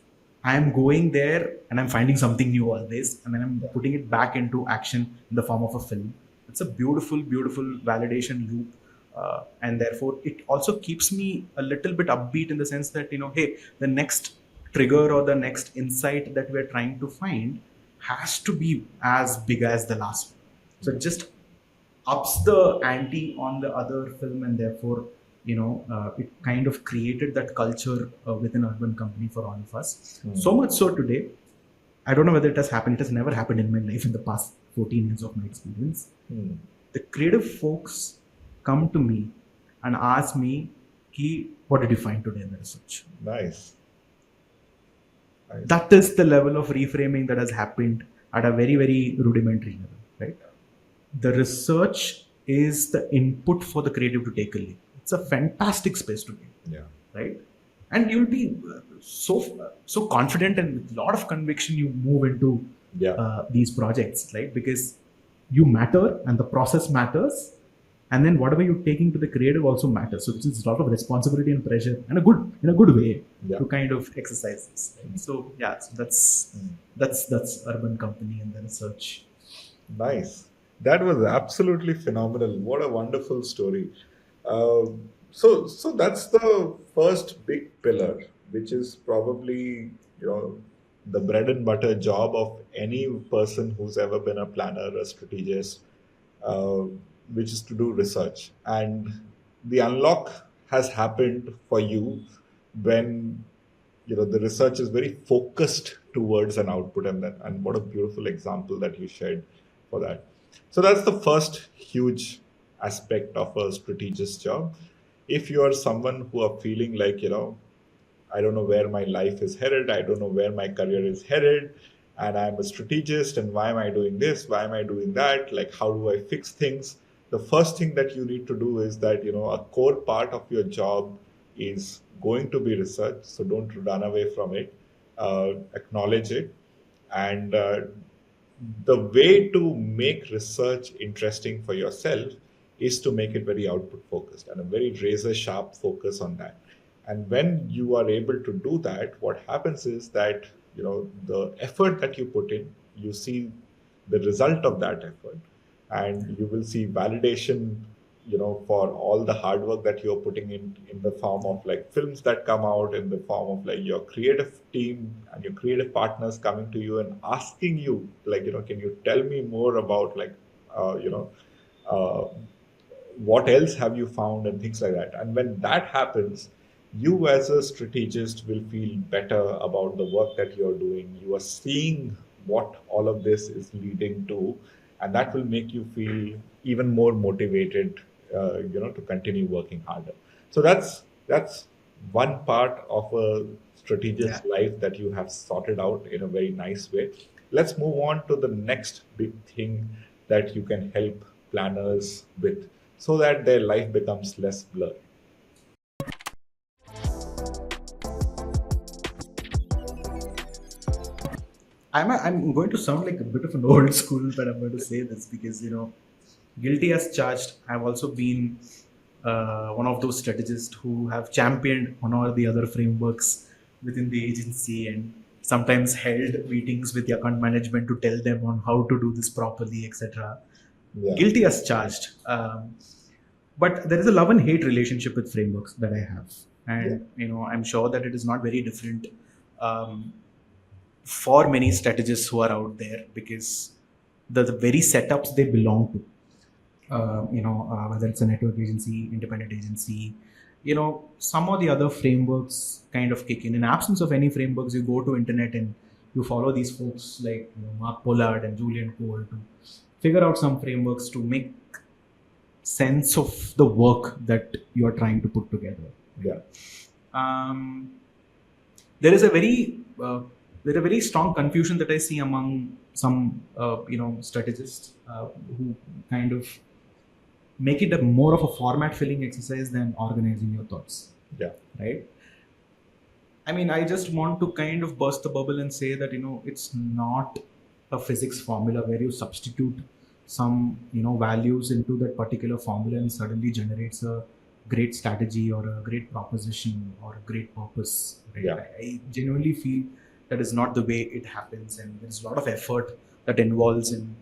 I'm going there and I'm finding something new always, and then I'm putting it back into action in the form of a film. It's a beautiful validation loop. And therefore it also keeps me a little bit upbeat, in the sense that, hey, the next trigger or the next insight that we're trying to find has to be as big as the last one. So it just ups the ante on the other film, and therefore, it kind of created that culture within Urban Company for all of us. So much so today, I don't know whether it has happened. It has never happened in my life in the past 14 years of my experience. The creative folks come to me and ask me, what did you find today in the research? Nice. That is the level of reframing that has happened at a very rudimentary level, right? The research is the input for the creative to take a leap. It's a fantastic space to be, right? And you'll be so confident, and with a lot of conviction you move into these projects, right? Because you matter and the process matters, and then whatever you're taking to the creative also matters. So it's a lot of responsibility and pressure, and in a good way, to kind of exercise this. Right? So yeah, so that's Urban Company and the research. Nice. That was absolutely phenomenal. What a wonderful story. So that's the first big pillar, which is probably, you know, the bread and butter job of any person who's ever been a planner, a strategist, uh, which is to do research. And the unlock has happened for you when, you know, the research is very focused towards an output. And what a beautiful example that you shared for that. So that's the first huge aspect of a strategist job. If you are someone who are feeling like, you know, I don't know where my life is headed. I don't know where my career is headed. And I'm a strategist. And why am I doing this? Why am I doing that? Like, how do I fix things? The first thing that you need to do is that, you know, a core part of your job is going to be research. So don't run away from it. Acknowledge it. And the way to make research interesting for yourself is to make it very output focused and a very razor sharp focus on that. And when you are able to do that, what happens is that, you know, the effort that you put in, you see the result of that effort, and you will see validation, you know, for all the hard work that you're putting in the form of like films that come out, in the form of like your creative team and your creative partners coming to you and asking you, like, you know, can you tell me more about like, you know, uh, what else have you found and things like that. And when that happens, you as a strategist will feel better about the work that you're doing. You are seeing what all of this is leading to, and that will make you feel even more motivated, you know, to continue working harder. So that's one part of a Yeah. strategist's life that you have sorted out in a very nice way. Let's move on to the next big thing that you can help planners with, so that their life becomes less blurred. I'm going to sound like a bit of an old school, but I'm going to say this because, guilty as charged. I've also been one of those strategists who have championed one or the other frameworks within the agency and sometimes held meetings with the account management to tell them on how to do this properly, etc. Yeah, Guilty as charged. But there is a love and hate relationship with frameworks that I have, yeah, and I'm sure that it is not very different um, for many strategists who are out there because the very setups they belong to, whether it's a network agency, independent agency, some of the other frameworks kind of kick in. In absence of any frameworks, you go to internet and you follow these folks like Mark Pollard and Julian Cole to figure out some frameworks to make sense of the work that you are trying to put together. yeah, Um, there is a very there is a very strong confusion that I see among some strategists who kind of make it a more of a format filling exercise than organizing your thoughts, yeah, right? I mean, I just want to kind of burst the bubble and say that it's not a physics formula where you substitute some values into that particular formula and suddenly generates a great strategy or a great proposition or a great purpose. Right? yeah, I genuinely feel that is not the way it happens, and there's a lot of effort that involves in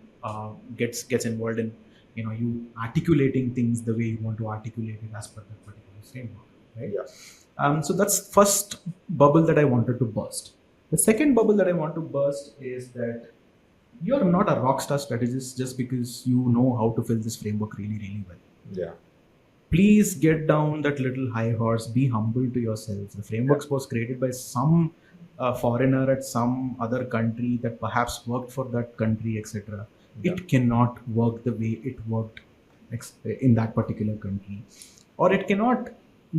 gets involved in you articulating things the way you want to articulate it as per that particular framework. Right? yeah, So that's first bubble that I wanted to burst. The second bubble that I want to burst is that you're not a rock star strategist just because you know how to fill this framework really, really well. yeah, Please get down that little high horse. Be humble to yourself. The yeah, framework was created by some foreigner at some other country that perhaps worked for that country, etc. yeah, It cannot work the way it worked in that particular country, or it cannot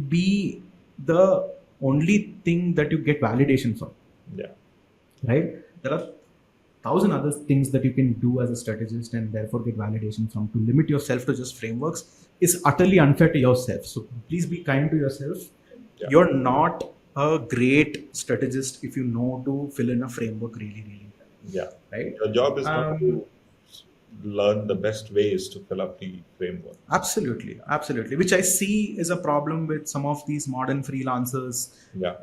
be the only thing that you get validation from, yeah, right? There are thousand other things that you can do as a strategist and therefore get validation from. To limit yourself to just frameworks is utterly unfair to yourself. So please be kind to yourself. yeah, You're not a great strategist if you know to fill in a framework really, really yeah. well, right? Your job is not Um, to learn the best ways to fill up the framework. Absolutely, absolutely. Which I see is a problem with some of these modern freelancers, Yeah,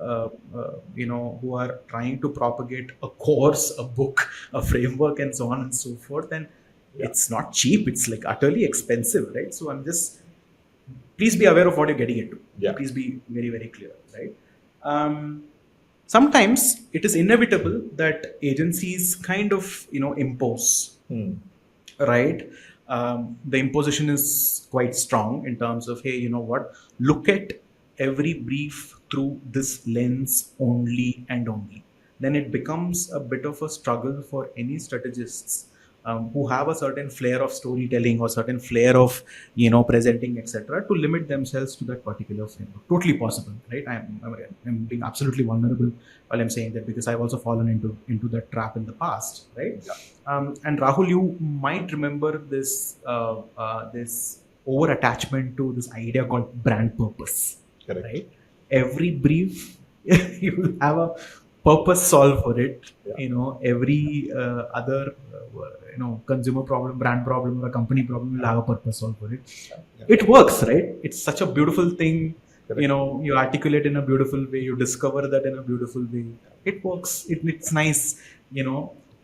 who are trying to propagate a course, a book, a framework, and so on and so forth. And yeah, it's not cheap. It's like utterly expensive, right? So I'm just please be aware of what you're getting into. Yeah. Please be very, very clear, right? Um, Sometimes it is inevitable that agencies kind of, impose, right? The imposition is quite strong in terms of, hey, you know what, look at every brief through this lens only and only. Then it becomes a bit of a struggle for any strategists who have a certain flair of storytelling or certain flair of, presenting, etc., to limit themselves to that particular framework. Totally possible, right? I'm being absolutely vulnerable while I'm saying that, because I've also fallen into that trap in the past, right? Yeah. And Rahul, you might remember this over attachment to this idea called brand purpose, Correct. right? Every brief, you will have a purpose solve for it. Yeah. Every other consumer problem, brand problem, or a company problem will have a purpose solve for it. Yeah. It works, right? It's such a beautiful thing. Correct. You articulate in a beautiful way, you discover that in a beautiful way. It works. It's nice.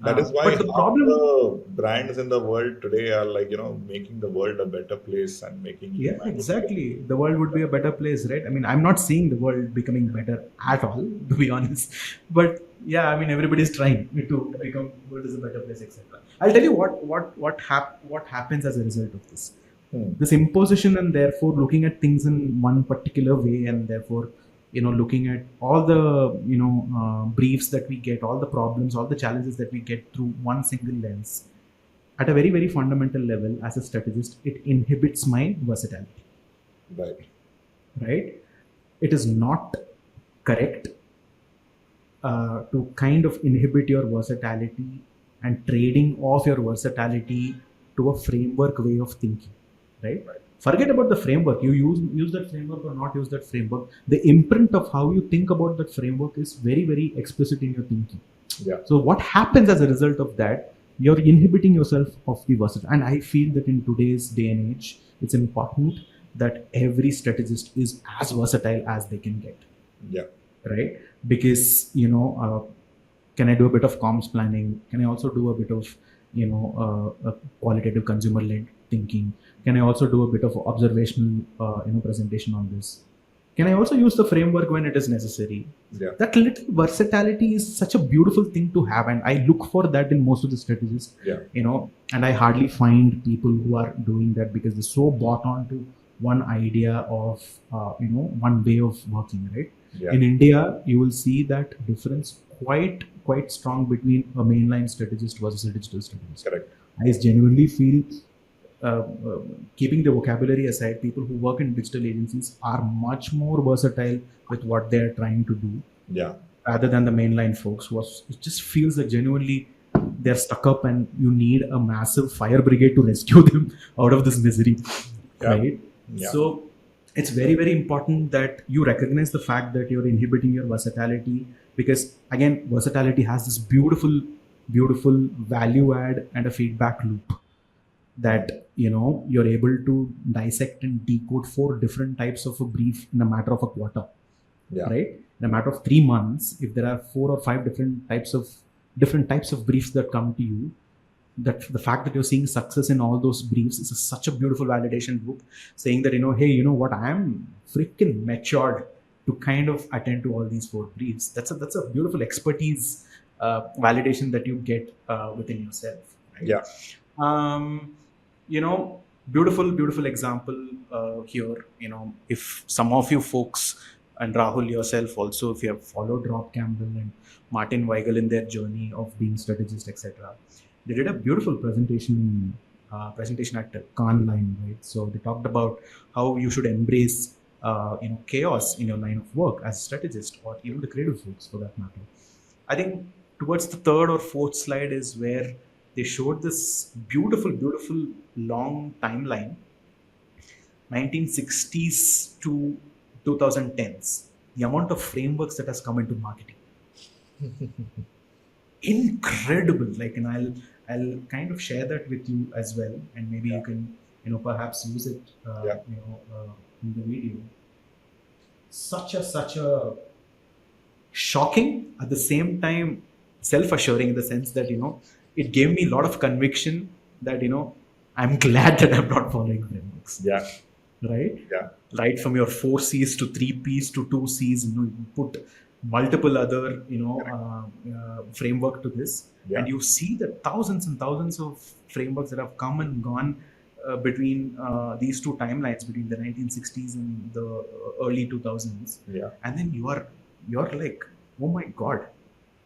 That is why But the half problem, the brands in the world today are like, making the world a better place and making yeah, humanity. exactly. The world would be a better place, right? I mean, I'm not seeing the world becoming better at all, to be honest. But yeah, I mean, everybody's trying to become world is a better place, etc. I'll tell you what happens as a result of this. This imposition, and therefore looking at things in one particular way, and therefore looking at all the briefs that we get, all the problems, all the challenges that we get through one single lens, at a very, very fundamental level, as a strategist, it inhibits my versatility. Right. Right? It is not correct to kind of inhibit your versatility and trading off your versatility to a framework way of thinking. Right? Forget about the framework. You use that framework or not use that framework. The imprint of how you think about that framework is very, very explicit in your thinking. Yeah. So what happens as a result of that? You're inhibiting yourself of the versatility. And I feel that in today's day and age, it's important that every strategist is as versatile as they can get. Yeah. Right? Because, can I do a bit of comms planning? Can I also do a bit of, qualitative consumer-led thinking? Can I also do a bit of observational, presentation on this? Can I also use the framework when it is necessary? Yeah. That little versatility is such a beautiful thing to have, and I look for that in most of the strategists. Yeah. And I hardly find people who are doing that, because they're so bought on to one idea of one way of working, right? Yeah. In India, you will see that difference quite strong between a mainline strategist versus a digital strategist. Correct. I genuinely feel, keeping the vocabulary aside, people who work in digital agencies are much more versatile with what they're trying to do, Yeah. rather than the mainline folks who it just feels that genuinely they're stuck up and you need a massive fire brigade to rescue them out of this misery. Yeah. Right? Yeah. So it's very, very important that you recognize the fact that you're inhibiting your versatility, because again, versatility has this beautiful value add and a feedback loop, that you're able to dissect and decode 4 different types of a brief in a matter of a quarter. Yeah. Right? In a matter of 3 months, if there are 4 or 5 different types of briefs that come to you, that the fact that you're seeing success in all those briefs is such a beautiful validation loop, saying that hey, you know what, I am freaking matured to kind of attend to all these 4 briefs. That's a beautiful expertise validation that you get within yourself. Right? Yeah. Beautiful example here. If some of you folks, and Rahul yourself also, if you have followed Rob Campbell and Martin Weigel in their journey of being strategist, etc., they did a beautiful presentation at Cannes Line, right? So they talked about how you should embrace chaos in your line of work as a strategist, or even the creative folks for that matter. I think towards the 3rd or 4th slide is where they showed this beautiful long timeline, 1960s to 2010s, the amount of frameworks that has come into marketing. Incredible. And I'll kind of share that with you as well, and maybe you can perhaps use it in the video. Such a shocking, at the same time self-assuring, in the sense that it gave me a lot of conviction that I'm glad that I'm not following frameworks. Yeah. right? Yeah. Right from your four C's to three P's to two C's, you put multiple other, framework to this, and Yeah. you see the thousands and thousands of frameworks that have come and gone between these two timelines, between the 1960s and the early 2000s, Yeah. and then you're like, oh my god,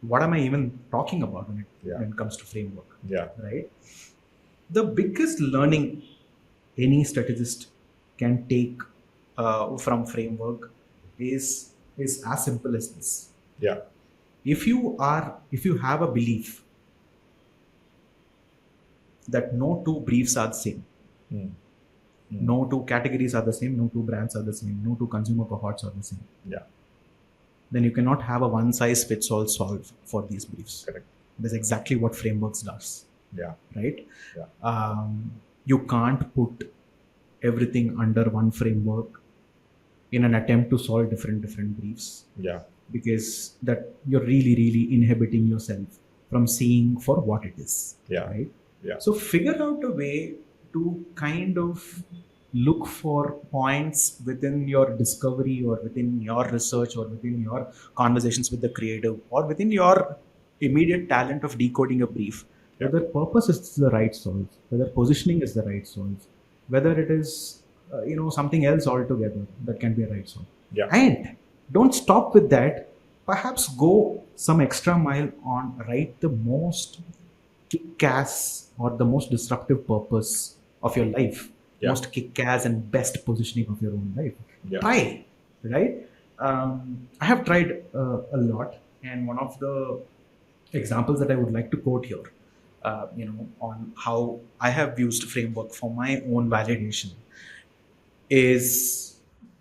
what am I even talking about Yeah. when it comes to framework, Yeah. right? The biggest learning any strategist can take from framework is as simple as this. Yeah. If you have a belief that no two briefs are the same, Mm. Mm. no two categories are the same, no two brands are the same, no two consumer cohorts are the same, Yeah. then you cannot have a one size fits all solve for these briefs. Correct. That's exactly what frameworks does, Yeah. right? Yeah. You can't put everything under one framework in an attempt to solve different briefs, Yeah. because that you're really inhibiting yourself from seeing for what it is, Yeah. right? Yeah. So figure out a way to kind of look for points within your discovery or within your research or within your conversations with the creative or within your immediate talent of decoding a brief, Yeah. whether purpose is the right solve, whether positioning is the right solve, whether it is something else altogether that can be a right solve. Yeah. And don't stop with that. Perhaps go some extra mile on write the most kick-ass or the most disruptive purpose of your life, Yeah. most kick-ass and best positioning of your own life. Yeah. Try, right? I have tried a lot, and one of the examples that I would like to quote here, on how I have used framework for my own validation is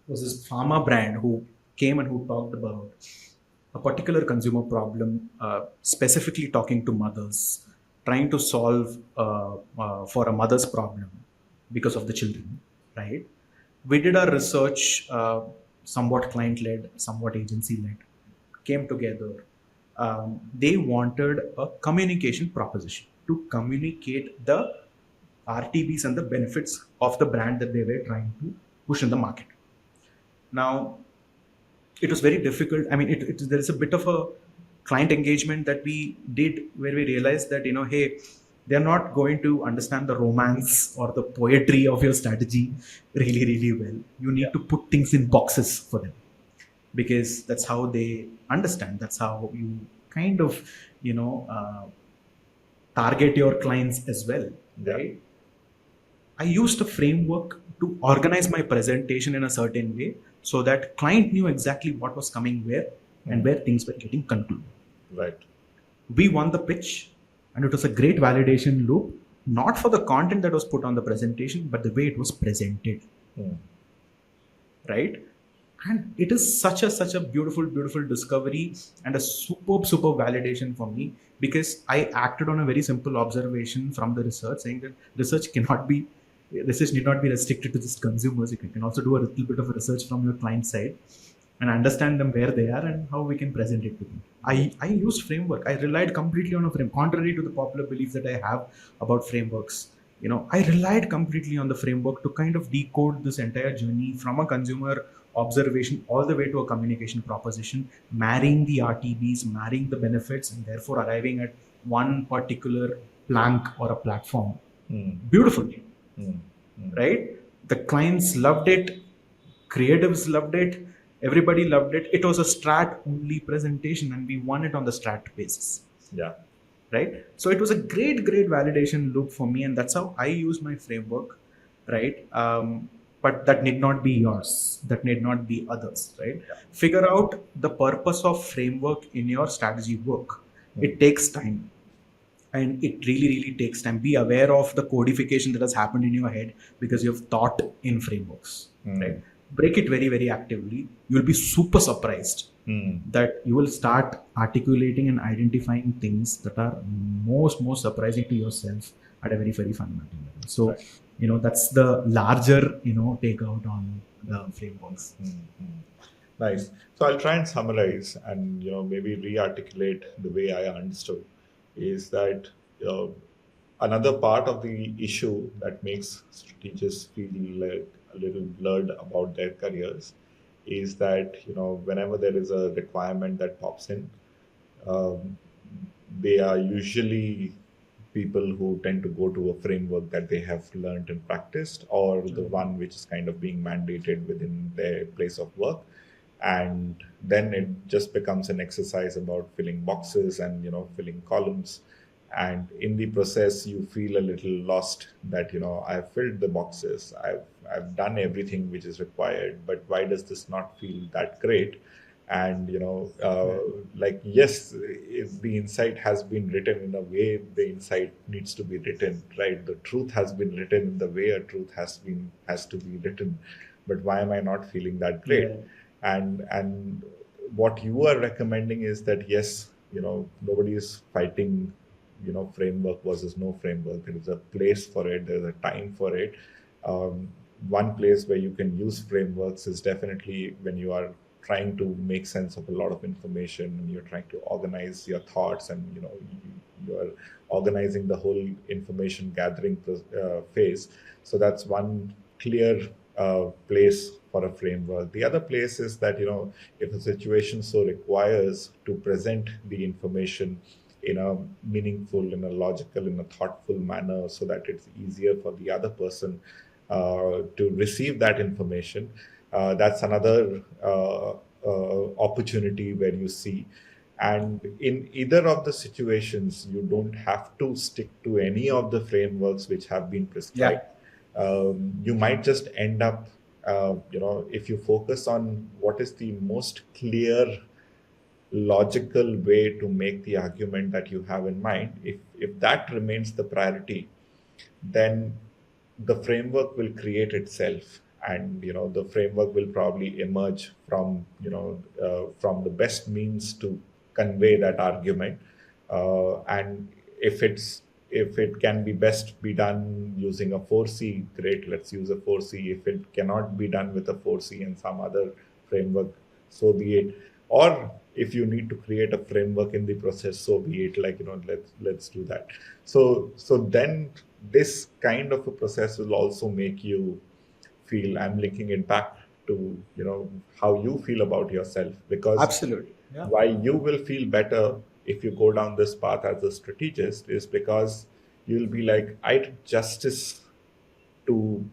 was this pharma brand who came and who talked about a particular consumer problem, specifically talking to mothers, trying to solve for a mother's problem because of the children, right? We did our research, somewhat client led, somewhat agency led, came together. They wanted a communication proposition to communicate the RTBs and the benefits of the brand that they were trying to push in the market. Now, it was very difficult. I mean, there is a bit of a client engagement that we did where we realized that, hey, they're not going to understand the romance or the poetry of your strategy really well. You Yeah. need to put things in boxes for them, because that's how they understand. That's how you kind of, target your clients as well, Yeah. right? I used a framework to organize my presentation in a certain way so that client knew exactly what was coming where and Mm. where things were getting concluded. Right. We won the pitch, and it was a great validation loop, not for the content that was put on the presentation, but the way it was presented, Mm. right? And it is such a beautiful discovery and a superb validation for me, because I acted on a very simple observation from the research saying that research need not be restricted to just consumers. You can also do a little bit of research from your client side and understand them where they are and how we can present it to them. Yeah. I used framework. I relied completely on a frame, contrary to the popular belief that I have about frameworks. I relied completely on the framework to kind of decode this entire journey from a consumer observation all the way to a communication proposition, marrying the RTBs, marrying the benefits, and therefore arriving at one particular plank or a platform. Mm. Beautifully, Mm. Mm. right? The clients loved it, creatives loved it, everybody loved it. It was a strat only presentation, and we won it on the strat basis, Yeah. right? So it was a great validation loop for me, and that's how I use my framework, right? But that need not be yours, that need not be others, right? Figure out the purpose of framework in your strategy work. Mm. It takes time, and it really takes time. Be aware of the codification that has happened in your head because you've thought in frameworks, right? Mm. Break it very actively. You'll be super surprised Mm. that you will start articulating and identifying things that are most surprising to yourself at a very fundamental level. So, Right. that's the larger, takeout on the frameworks. Mm. Mm. Nice. So I'll try and summarize and maybe re-articulate the way I understood is that another part of the issue that makes strategists feel like a little blurred about their careers is that, whenever there is a requirement that pops in, um, they are usually people who tend to go to a framework that they have learned and practiced, or the one which is kind of being mandated within their place of work. And then it just becomes an exercise about filling boxes and, filling columns. And in the process, you feel a little lost that, I've filled the boxes, I've done everything which is required, but why does this not feel that great? And like, yes, if the insight has been written in a way the insight needs to be written, right? The truth has been written in the way a truth has to be written. But why am I not feeling that great? Yeah. And what you are recommending is that, yes, nobody is fighting, framework versus no framework. There is a place for it, there's a time for it. um, One place where you can use frameworks is definitely when you are trying to make sense of a lot of information, and you're trying to organize your thoughts, and you are organizing the whole information gathering phase. So that's one clear place for a framework. The other place is that, if a situation so requires, to present the information in a meaningful, in a logical, in a thoughtful manner, so that it's easier for the other person to receive that information. That's another opportunity where you see. And in either of the situations, you don't have to stick to any of the frameworks which have been Yeah. prescribed. You might just end up, if you focus on what is the most clear, logical way to make the argument that you have in mind, if that remains the priority, then the framework will create itself. And the framework will probably emerge from, from the best means to convey that argument. And if it can be best be done using a 4C, great, let's use a 4C. If it cannot be done with a 4C and some other framework, so be it. Or if you need to create a framework in the process, so be it. Like, let's do that. So then this kind of a process will also make you feel, I'm linking it back to, how you feel about yourself. Because Absolutely. Yeah. why you will feel better if you go down this path as a strategist is because you'll be like, I did justice to,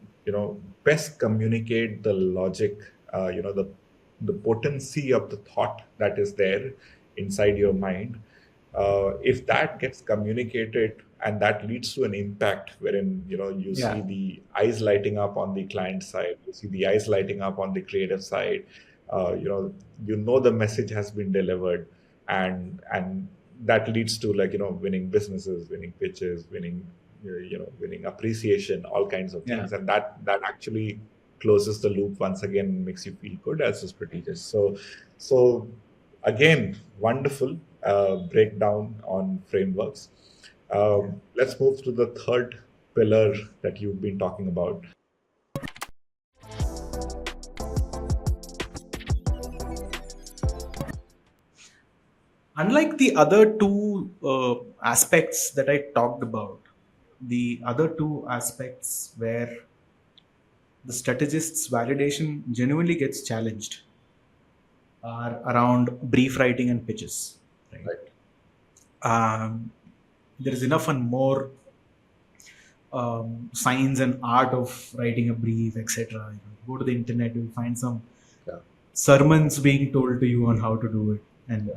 best communicate the logic, the potency of the thought that is there inside your mind. If that gets communicated, and that leads to an impact wherein, you see Yeah. the eyes lighting up on the client side, you see the eyes lighting up on the creative side, the message has been delivered. And that leads to, like, winning businesses, winning pitches, winning appreciation, all kinds of Yeah. things. And that actually closes the loop once again and makes you feel good as a strategist. So again, wonderful breakdown on frameworks. Yeah. Let's move to the third pillar that you've been talking about. Unlike the other two aspects that I talked about, the other two aspects where the strategist's validation genuinely gets challenged are around brief writing and pitches. Right. Right. There is enough and more science and art of writing a brief, etc. Go to the internet, you'll find some Yeah. sermons being told to you on how to do it, and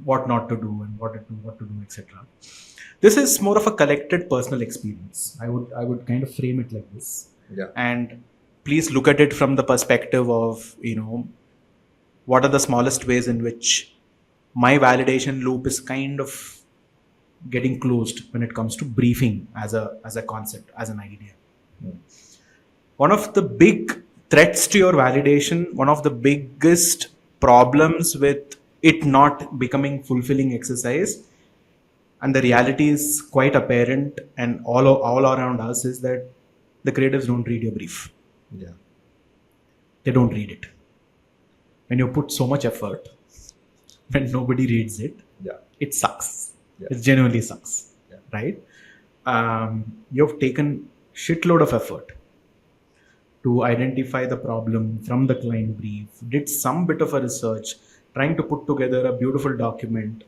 what not to do, and what to do, etc. This is more of a collected personal experience. I would kind of frame it like this, Yeah. and please look at it from the perspective of, what are the smallest ways in which my validation loop is kind of getting closed when it comes to briefing as a concept, as an idea. Mm. One of the big threats to your validation, one of the biggest problems with it not becoming fulfilling exercise, and the reality is quite apparent and all around us, is that the creatives don't read your brief. Yeah. They don't read it. When you put so much effort, when nobody reads it, Yeah. it sucks. Yeah. It genuinely sucks, Yeah. right? You've taken shitload of effort. to identify the problem from the client brief, did some bit of a research, trying to put together a beautiful document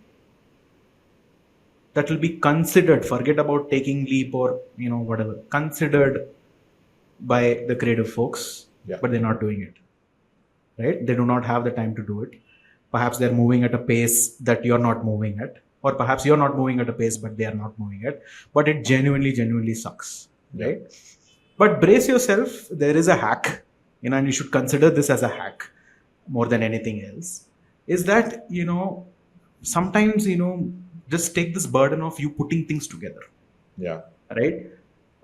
that will be considered, forget about taking leap or whatever, considered by the creative folks, Yeah. but they're not doing it, right? They do not have the time to do it. Perhaps they're moving at a pace that you're not moving at, or perhaps you're not moving at a pace but they are not moving at, but it genuinely sucks, Yeah. right? But brace yourself, there is a hack, and you should consider this as a hack more than anything else. Is that, sometimes, just take this burden of you putting things together, Yeah. right?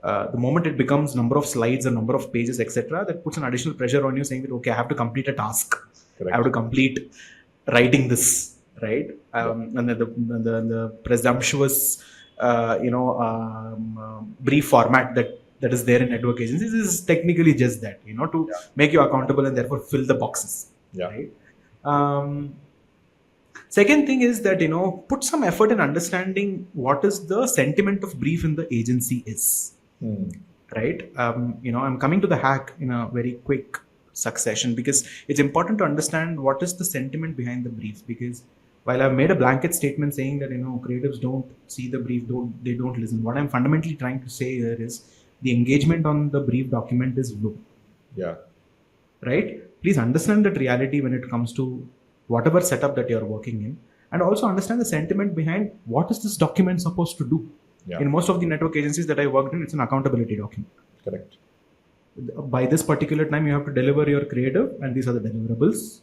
The moment it becomes number of slides, a number of pages, etc., that puts an additional pressure on you, saying that okay, I have to complete a task, I have Correct. to complete writing this, right? Yeah. And the presumptuous, brief format that is there in network agencies is technically just that, to Yeah. make you accountable and therefore fill the boxes, Yeah. right? Um, Second thing is that, put some effort in understanding what is the sentiment of brief in the agency is, Hmm. right? I'm coming to the hack in a very quick succession because it's important to understand what is the sentiment behind the brief. Because while I've made a blanket statement saying that creatives don't see the brief, they don't listen. What I'm fundamentally trying to say here is the engagement on the brief document is low, Yeah. right? Please understand that reality when it comes to whatever setup that you're working in, and also understand the sentiment behind what is this document supposed to do. Yeah. In most of the network agencies that I worked in, it's an accountability document. Correct. By this particular time, you have to deliver your creative, and these are the deliverables.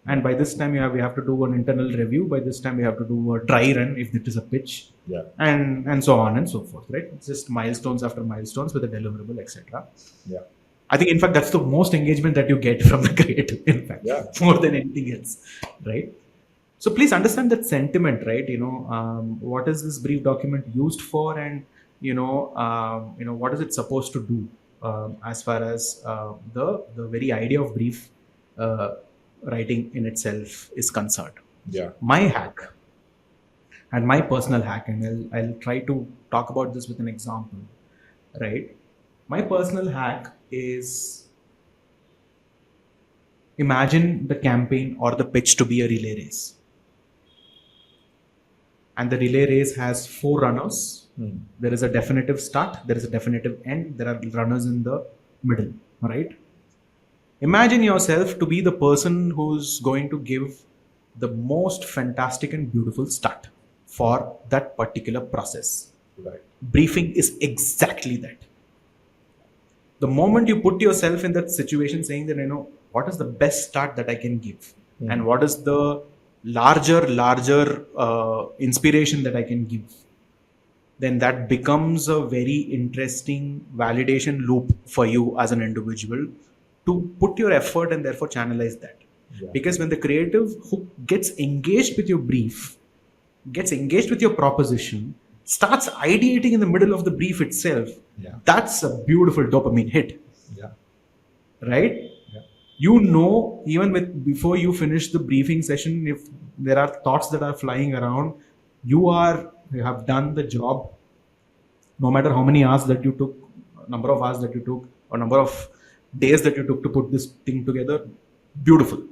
And by this time, we have to do an internal review. By this time, we have to do a dry run if it is a pitch, Yeah. and so on and so forth. Right? It's just milestones after milestones with a deliverable, etc. Yeah. I think, in fact, that's the most engagement that you get from the creative, in fact, Yeah. more than anything else, right? So please understand that sentiment, right? What is this brief document used for, and what is it supposed to do, as far as the very idea of brief writing in itself is concerned. Yeah. My hack and my personal hack, and I'll try to talk about this with an example, right? My personal hack is, imagine the campaign or the pitch to be a relay race. And the relay race has 4 runners. Hmm. There is a definitive start, there is a definitive end, there are runners in the middle, right? Imagine yourself to be the person who's going to give the most fantastic and beautiful start for that particular process. Right. Briefing is exactly that. The moment you put yourself in that situation, saying that, what is the best start that I can give, and what is the larger inspiration that I can give, then that becomes a very interesting validation loop for you as an individual to put your effort and therefore channelize that. Yeah. Because when the creative who gets engaged with your brief, gets engaged with your proposition, starts ideating in the middle of the brief itself, Yeah. that's a beautiful dopamine hit, Yeah. right? Yeah. Even before you finish the briefing session, if there are thoughts that are flying around, you have done the job. No matter how many hours that you took, number of hours that you took, or number of days that you took to put this thing together, beautiful.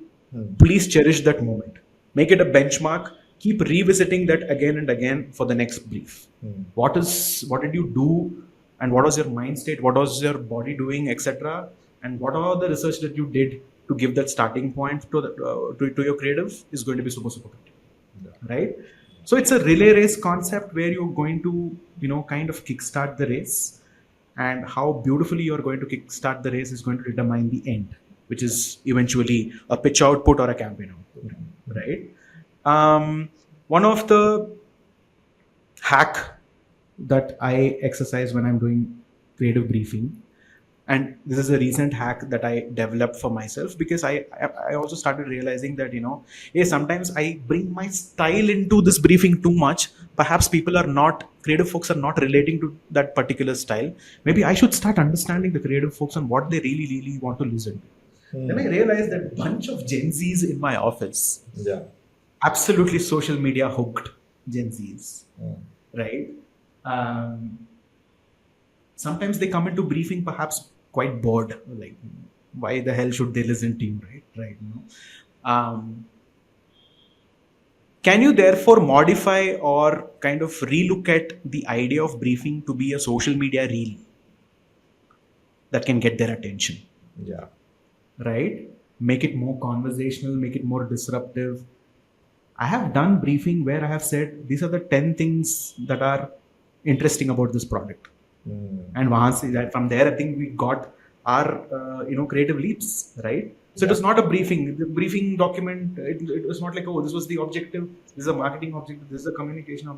Please cherish that moment. Make it a benchmark. Keep revisiting that again and again for the next brief. What did you do, and what was your mind state? What was your body doing, etc. And what are the research that you did to give that starting point to your creative is going to be super good, right? So it's a relay race concept where you're going to kind of kickstart the race, and how beautifully you're going to kickstart the race is going to determine the end, which is eventually a pitch output or a campaign output, right? One of the hack that I exercise when I'm doing creative briefing, and this is a recent hack that I developed for myself, because I also started realizing that sometimes I bring my style into this briefing too much. Perhaps creative folks are not relating to that particular style. Maybe I should start understanding the creative folks and what they really want to listen to. Then I realized that a bunch of Gen Zs in my office, Yeah. absolutely social media hooked Gen Zs, right? Sometimes they come into briefing perhaps quite bored. Like, why the hell should they listen to you, right? Right. Can you therefore modify or kind of relook at the idea of briefing to be a social media reel that can get their attention, Yeah. right? Make it more conversational, make it more disruptive. I have done briefing where I have said these are the 10 things that are interesting about this product. And from there, I think we got our creative leaps, right? So it Yeah. was not a briefing. The briefing document. It was not like, oh, this was the objective. This is a marketing objective. This is a communication.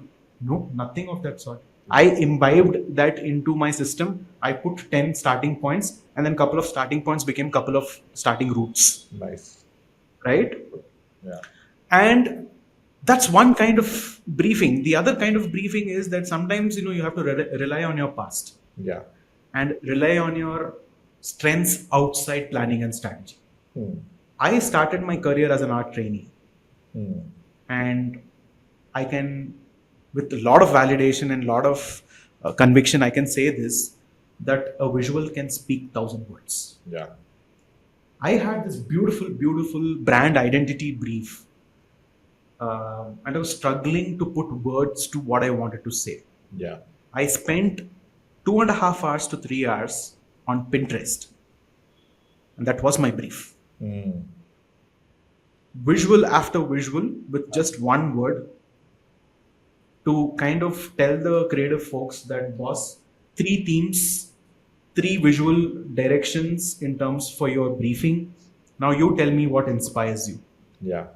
No, nothing of that sort. I imbibed that into my system. I put 10 starting points, and then couple of starting points became couple of starting routes, Nice. right? Yeah. And that's one kind of briefing. The other kind of briefing is that sometimes you have to rely on your past Yeah. and rely on your strengths outside planning and strategy. Hmm. I started my career as an art trainee, Hmm. and I can, with a lot of validation and a lot of conviction, I can say this, that a visual can speak 1,000 words. Yeah. I had this beautiful, beautiful brand identity brief, and I was struggling to put words to what I wanted to say. Yeah. I spent 2.5 hours to 3 hours on Pinterest, and that was my brief. Hmm. Visual after visual with just one word to kind of tell the creative folks that, boss, three themes, three visual directions in terms for your briefing. Now you tell me what inspires you, Yeah.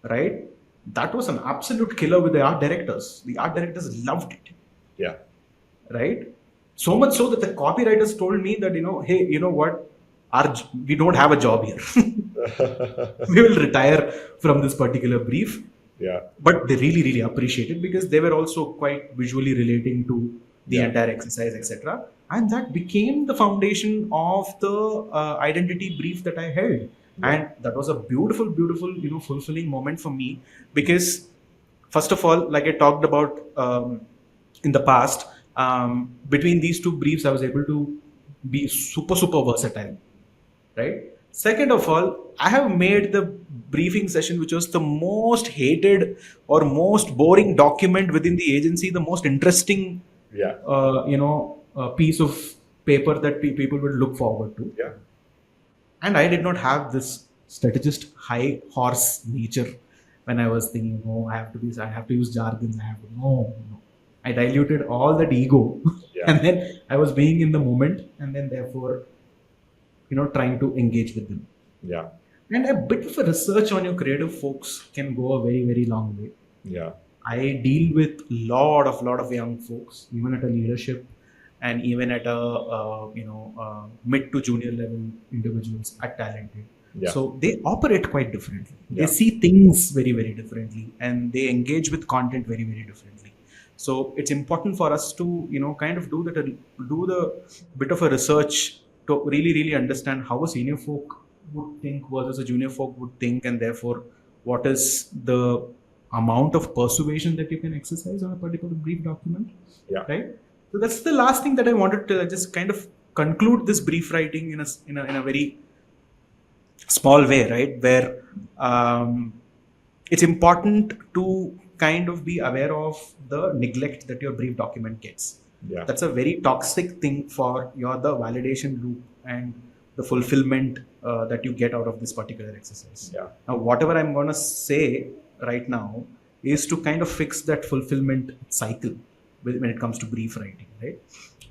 right? That was an absolute killer with the art directors. The art directors loved it, Yeah. right? So much so that the copywriters told me that, hey, you know what? We don't have a job here. We will retire from this particular brief. Yeah. But they really, really appreciate it because they were also quite visually relating to the Yeah. entire exercise, etc. And that became the foundation of the identity brief that I held. Yeah. And that was a beautiful, beautiful, fulfilling moment for me because, first of all, like I talked about in the past, between these two briefs, I was able to be super, super versatile, right? Second of all, I have made the briefing session, which was the most hated or most boring document within the agency, the most interesting, Yeah. piece of paper that people would look forward to. Yeah. And I did not have this strategist high horse nature when I was thinking, oh, I have to use jargons. No. I diluted all that ego, Yeah. and then I was being in the moment, and then therefore, trying to engage with them. Yeah. And a bit of a research on your creative folks can go a very, very long way. Yeah. I deal with lot of young folks, even at a leadership, and even at a mid to junior level individuals are talented. Yeah. So they operate quite differently. Yeah. They see things very, very differently, and they engage with content very, very differently. So it's important for us to kind of do the bit of a research to really, really understand how a senior folk would think versus a junior folk would think, and therefore what is the amount of persuasion that you can exercise on a particular brief document, Yeah. right? So that's the last thing that I wanted to just kind of conclude this brief writing in a very small way, right? Where it's important to kind of be aware of the neglect that your brief document gets. Yeah. That's a very toxic thing for the validation loop and the fulfillment that you get out of this particular exercise. Yeah. Now, whatever I'm going to say right now is to kind of fix that fulfillment cycle when it comes to brief writing, right?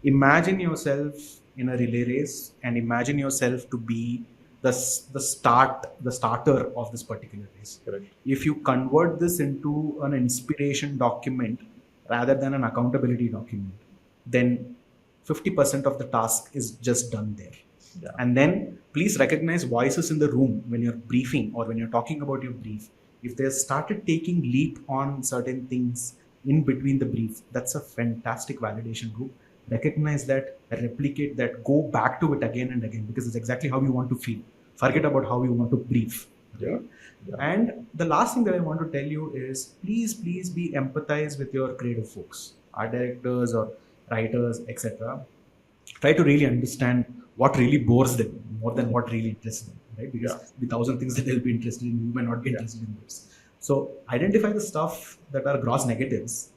Imagine yourself in a relay race and imagine yourself to be the starter of this particular race. Correct. If you convert this into an inspiration document rather than an accountability document, then 50% of the task is just done there. Yeah. And then please recognize voices in the room when you're briefing or when you're talking about your brief. If they started taking leap on certain things in between the brief, that's a fantastic validation loop. Recognize that, replicate that, go back to it again and again because it's exactly how you want to feel. Forget about how you want to brief. Yeah. Yeah. And the last thing that I want to tell you is please be empathize with your creative folks, art directors or writers, etc. try to really understand what really bores them more than what really interests them, right? Yeah. Because the thousand things that they'll be interested in, you may not be Yeah. interested in those. So identify the stuff that are gross negatives,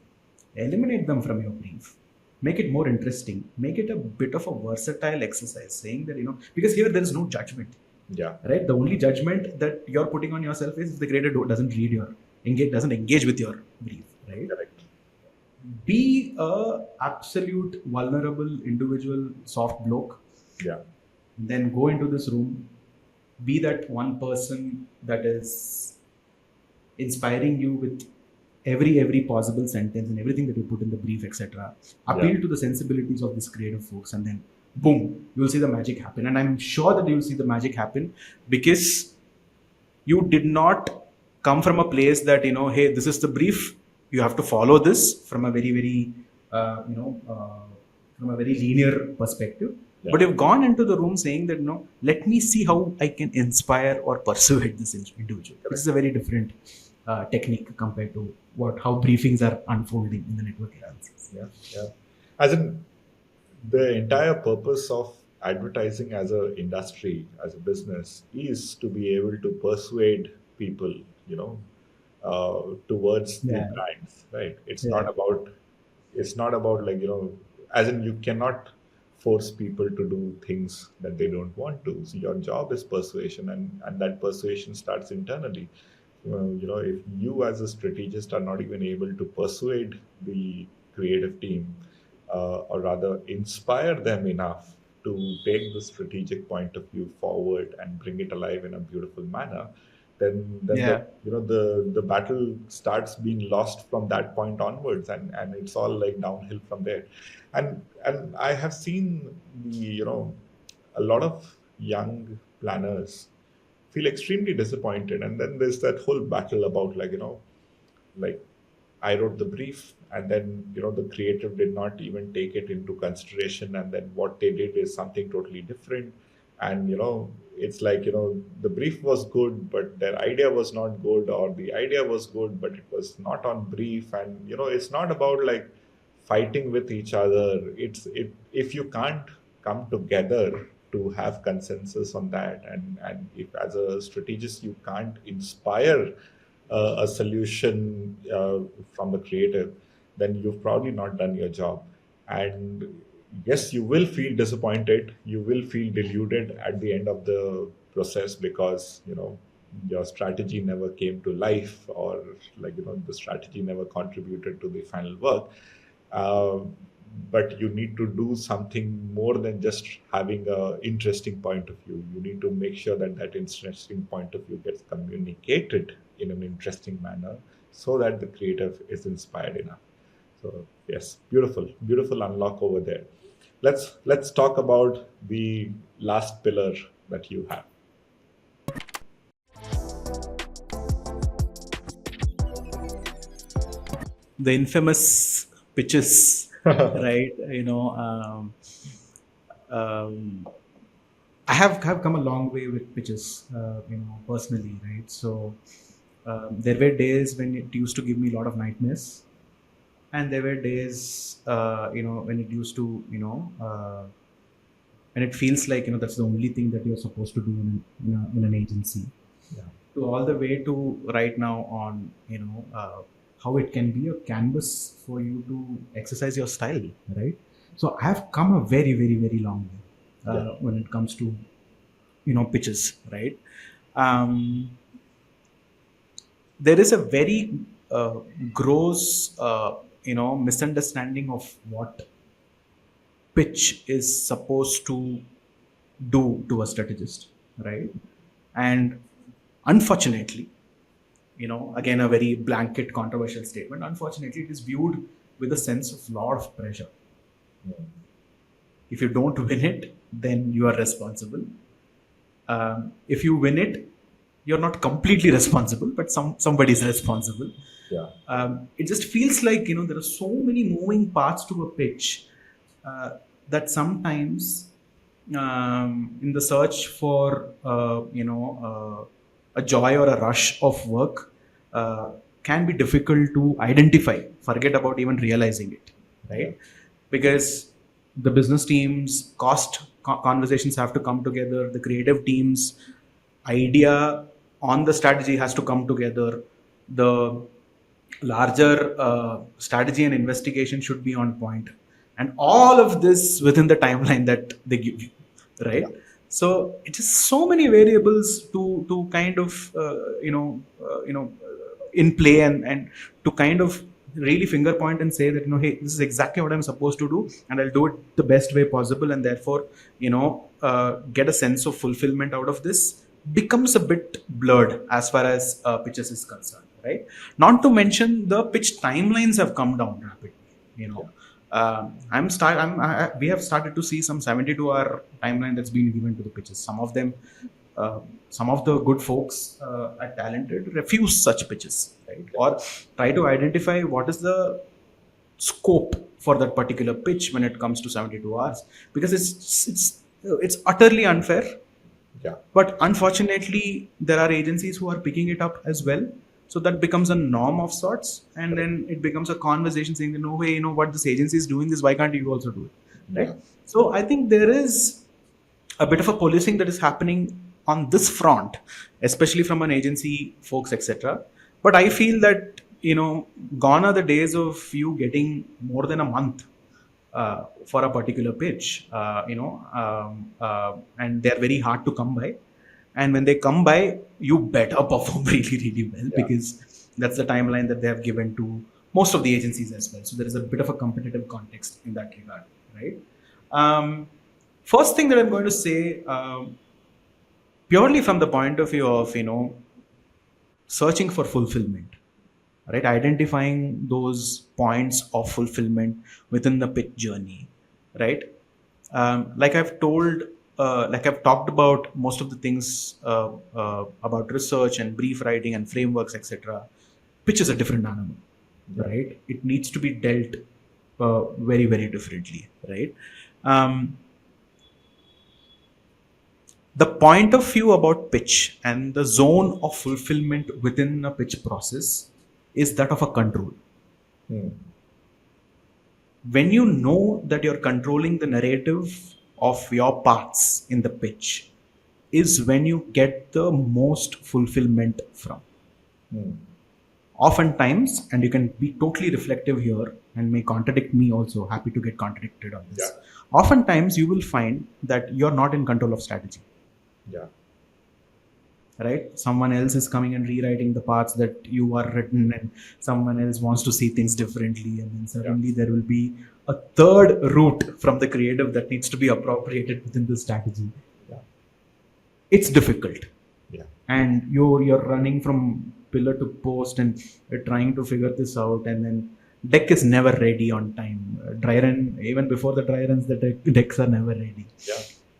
eliminate them from your brief, make it more interesting, make it a bit of a versatile exercise, saying that, because here there is no judgment, Yeah. right? The only judgment that you're putting on yourself is if the creator doesn't read your doesn't engage with your brief, right? Correct. Be a absolute vulnerable individual soft bloke, Yeah. then go into this room, be that one person that is inspiring you with every possible sentence and everything that you put in the brief, etc. Yeah. Appeal to the sensibilities of these creative folks, and then boom, you will see the magic happen. And I'm sure that you will see the magic happen because you did not come from a place that, hey, this is the brief, you have to follow this from a very from a very linear perspective. Yeah. But you've gone into the room saying that, no, let me see how I can inspire or persuade this individual, which is Correct. a very different technique compared to what how briefings are unfolding in the network Yeah. agencies. Yeah. Yeah. As in, the entire purpose of advertising as a industry, as a business, is to be able to persuade people, you know, towards the Yeah, brands, right? It's yeah, not about, like, as in, you cannot force people to do things that they don't want to. So your job is persuasion, and that persuasion starts internally. If you as a strategist are not even able to persuade the creative team, or rather inspire them enough to take the strategic point of view forward and bring it alive in a beautiful manner, then the yeah, the battle starts being lost from that point onwards, and it's all like downhill from there. And I have seen a lot of young planners feel extremely disappointed, and then there's that whole battle about, like, I wrote the brief, and then the creative did not even take it into consideration, and then what they did is something totally different. And it's like, the brief was good, but their idea was not good, or the idea was good, but it was not on brief. And it's not about like fighting with each other. If you can't come together to have consensus on that, and if as a strategist you can't inspire a solution from the creative, then you've probably not done your job. And yes, you will feel disappointed, you will feel deluded at the end of the process, because your strategy never came to life, or like the strategy never contributed to the final work. uh, but you need to do something more than just having a interesting point of view. You need to make sure that that interesting point of view gets communicated in an interesting manner, so that the creative is inspired enough. So yes, beautiful, beautiful unlock over there. Let's talk about the last pillar that you have. the infamous pitches, right? Um, I have come a long way with pitches, personally, right? So there were days when it used to give me a lot of nightmares, and there were days, when it used to, when it feels like, that's the only thing that you're supposed to do in an agency. Yeah. To all the way to right now on, how it can be a canvas for you to exercise your style, right? So I have come a very long way Yeah. when it comes to pitches, right? um, there is a very gross misunderstanding of what pitch is supposed to do to a strategist, right? And unfortunately, again, a very blanket controversial statement, unfortunately it is viewed with a sense of lot of pressure. If you don't win it, then you are responsible. If you win it, you're not completely responsible, but somebody is responsible. Yeah. It just feels like, there are so many moving parts to a pitch, that sometimes, in the search for a joy or a rush of work, can be difficult to identify. Forget about even realizing it, Yeah. right? Because the business teams conversations have to come together, the creative teams idea on the strategy has to come together, the larger strategy and investigation should be on point, and all of this within the timeline that they give you, Yeah. right? So it is so many variables to kind of in play, and to kind of really finger point and say that, hey, this is exactly what I'm supposed to do, and I'll do it the best way possible, and therefore get a sense of fulfillment out of this becomes a bit blurred as far as pitches is concerned, right? Not to mention the pitch timelines have come down rapidly, you know. Yeah. We have started to see some 72-hour timeline that's been given to the pitches. Uh, some of the good folks at Talented refuse such pitches, right? Or try to identify what is the scope for that particular pitch when it comes to 72 hours, because it's utterly unfair. Yeah. But unfortunately, there are agencies who are picking it up as well. So that becomes a norm of sorts, and then it becomes a conversation saying, no way, what this agency is doing this, why can't you also do it, right? Yeah. So I think there is a bit of a policing that is happening on this front, especially from an agency folks, etc. But I feel that gone are the days of you getting more than a month for a particular pitch, and they're very hard to come by. And when they come by, you better perform really, really well, Yeah. because that's the timeline that they have given to most of the agencies as well. So there is a bit of a competitive context in that regard, right? First thing that I'm going to say, purely from the point of view of searching for fulfillment, right? Identifying those points of fulfillment within the pitch journey, right? Like I've talked about most of the things about research and brief writing and frameworks, etc. Pitch is a different animal, right? It needs to be dealt very, very differently, right? The point of view about pitch and the zone of fulfillment within a pitch process is that of a control. When you know that you're controlling the narrative of your parts in the pitch, is when you get the most fulfillment from. Oftentimes, and you can be totally reflective here and may contradict me also, happy to get contradicted on this. Yeah. Oftentimes, you will find that you're not in control of strategy. Yeah. Right? Someone else is coming and rewriting the parts that you are written, and someone else wants to see things differently, and then suddenly there will be a third route from the creative that needs to be appropriated within the strategy. Yeah. It's difficult. Yeah. And you're running from pillar to post, and you're trying to figure this out, and then deck is never ready on time. Dry run, even before the dry runs, the decks are never ready.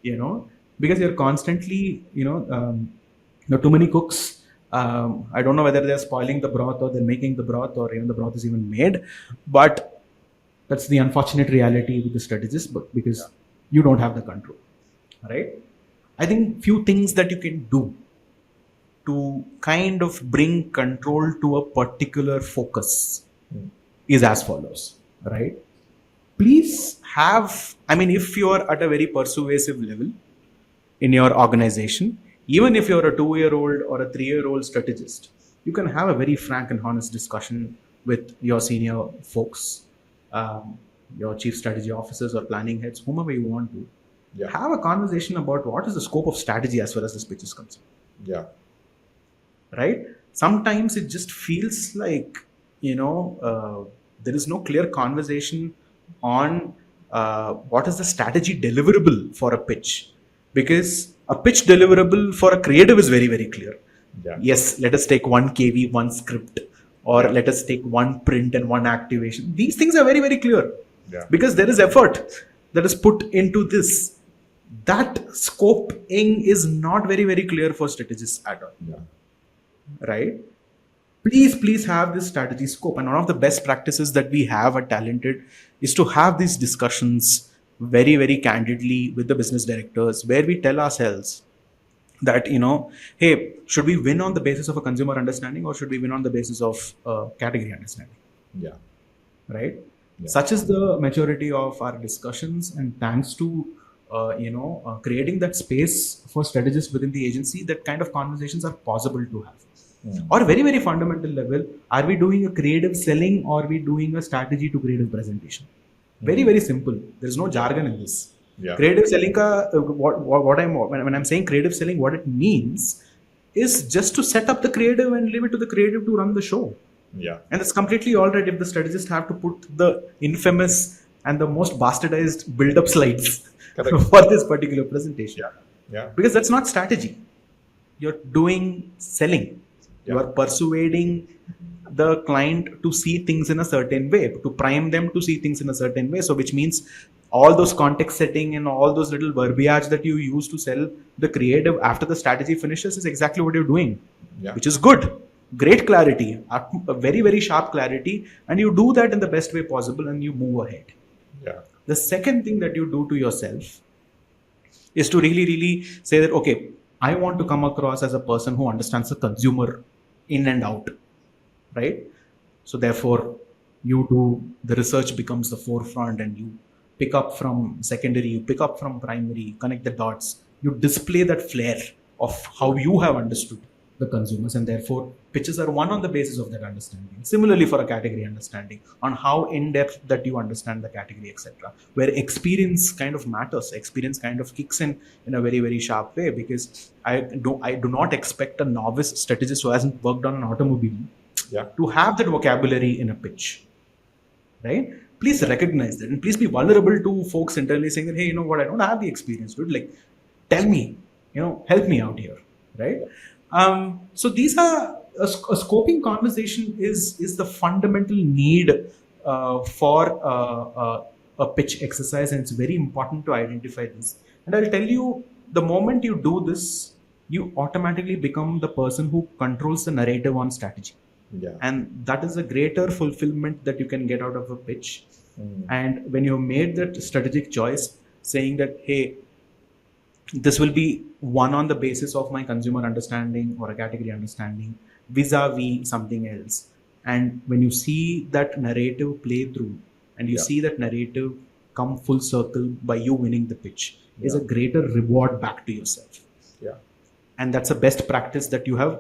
Yeah. Because you're constantly, too many cooks. I don't know whether they're spoiling the broth or they're making the broth, or even the broth is even made. But that's the unfortunate reality with the strategist, but because you don't have the control, right? I think few things that you can do to kind of bring control to a particular focus is as follows, right? Please have, if you are at a very persuasive level in your organization, even if you're a 2-year-old or a 3-year-old strategist, you can have a very frank and honest discussion with your senior folks, your chief strategy officers or planning heads, whomever you want to. Yeah. Have a conversation about what is the scope of strategy as far as this pitch is concerned. Yeah. Right? Sometimes it just feels like, there is no clear conversation on what is the strategy deliverable for a pitch. Because a pitch deliverable for a creative is very, very clear. Yeah. Yes, let us take 1 KV, 1 script, or let us take 1 print and 1 activation. These things are very, very clear. Yeah. Because there is effort that is put into this. That scoping is not very, very clear for strategists at all. Yeah. Right? Please have this strategy scope. And one of the best practices that we have at Talented is to have these discussions very, very candidly with the business directors, where we tell ourselves that, hey, should we win on the basis of a consumer understanding, or should we win on the basis of category understanding? Yeah. Right? Yeah. Such is the maturity of our discussions, and thanks to creating that space for strategists within the agency, that kind of conversations are possible to have. Mm. Or very very fundamental level, are we doing a creative selling or are we doing a strategy to creative presentation? Very Mm. very simple. There is no jargon in this. Yeah. Creative selling ka, what I'm when I'm saying creative selling, what it means is just to set up the creative and leave it to the creative to run the show. Yeah. And it's completely all right if the strategists have to put the infamous and the most bastardized build-up slides Correct. for this particular presentation. Yeah. Yeah. Because that's not strategy. You're doing selling. You Yeah. are persuading the client to see things in a certain way, to prime them to see things in a certain way. So, which means all those context setting and all those little verbiage that you use to sell the creative after the strategy finishes is exactly what you're doing, Yeah. which is good. Great clarity, a very, very sharp clarity, and you do that in the best way possible and you move ahead. Yeah. The second thing that you do to yourself is to really, really say that, okay, I want to come across as a person who understands the consumer in and out, right? So therefore, you do the research becomes the forefront, and you pick up from secondary, you pick up from primary, connect the dots, you display that flair of how you have understood the consumers, and therefore pitches are one on the basis of that understanding. Similarly, for a category understanding, on how in depth that you understand the category, etc., where experience kind of matters, experience kind of kicks in a very very sharp way, because I do not expect a novice strategist who hasn't worked on an automobile Yeah. to have that vocabulary in a pitch, right? Please recognize that, and please be vulnerable to folks internally saying that, hey, you know what, I don't have the experience, dude. Like, tell me, help me out here, right? So these are a scoping conversation is the fundamental need for a pitch exercise, and it's very important to identify this. And I'll tell you, the moment you do this, you automatically become the person who controls the narrative on strategy, Yeah. and that is a greater fulfillment that you can get out of a pitch. Mm. And when you've made that strategic choice, saying that, hey, this will be one on the basis of my consumer understanding or a category understanding vis-a-vis something else, and when you see that narrative play through and you Yeah. see that narrative come full circle by you winning the pitch, is Yeah. a greater reward back to yourself. Yeah. And that's a best practice that you have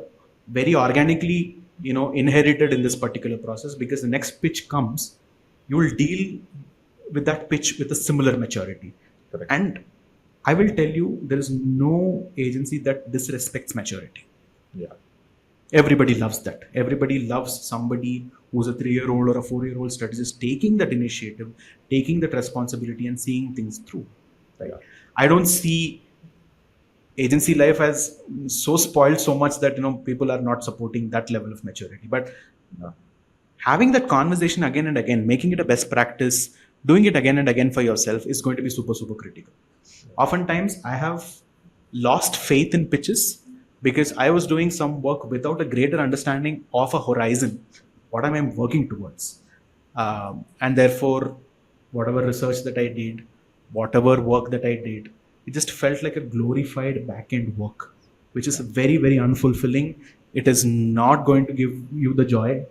very organically inherited in this particular process, because the next pitch comes, you will deal with that pitch with a similar maturity. Correct. And I will tell you, there is no agency that disrespects maturity. Yeah. Everybody loves that. Everybody loves somebody who's a 3-year-old or a 4-year-old strategist taking that initiative, taking that responsibility, and seeing things through. Right? Yeah. I don't see agency life as so spoiled so much that people are not supporting that level of maturity. But Yeah. having that conversation again and again, making it a best practice, doing it again and again for yourself is going to be super super critical. Oftentimes, I have lost faith in pitches because I was doing some work without a greater understanding of a horizon. What am I working towards? And therefore, whatever research that I did, whatever work that I did, it just felt like a glorified back end work, which is very, very unfulfilling. It is not going to give you the joy.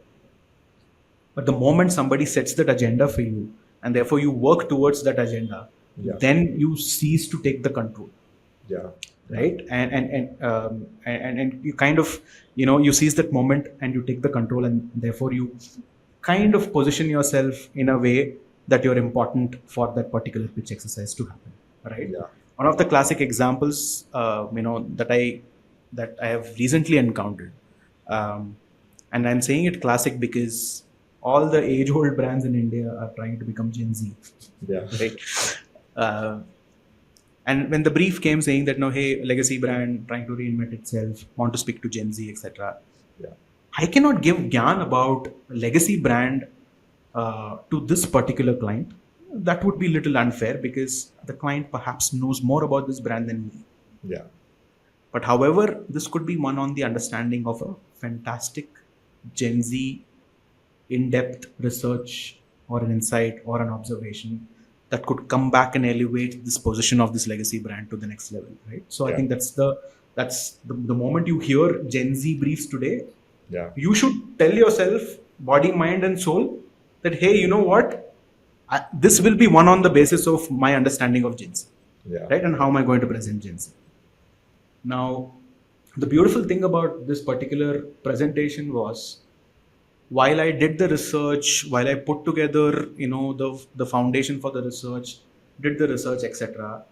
But the moment somebody sets that agenda for you, and therefore you work towards that agenda, Yeah. then you cease to take the control, Yeah. right? And you kind of you seize that moment and you take the control, and therefore you kind of position yourself in a way that you're important for that particular pitch exercise to happen, right? Yeah. One of the classic examples that I have recently encountered, and I'm saying it classic because all the age-old brands in India are trying to become Gen Z, Yeah. right? Uh, and when the brief came saying that, no, hey, legacy brand trying to reinvent itself, want to speak to Gen Z, etc., Yeah. I cannot give gyan about legacy brand to this particular client. That would be a little unfair because the client perhaps knows more about this brand than me. Yeah. But however, this could be one on the understanding of a fantastic Gen Z in-depth research or an insight or an observation that could come back and elevate this position of this legacy brand to the next level, right? So I Yeah. think that's the moment you hear Gen Z briefs today, Yeah. you should tell yourself, body, mind, and soul, that hey, you know what? This will be one on the basis of my understanding of Gen Z, Yeah. right? And how am I going to present Gen Z? Now, the beautiful thing about this particular presentation was, while I did the research, while I put together, the foundation for the research, did the research, etc.,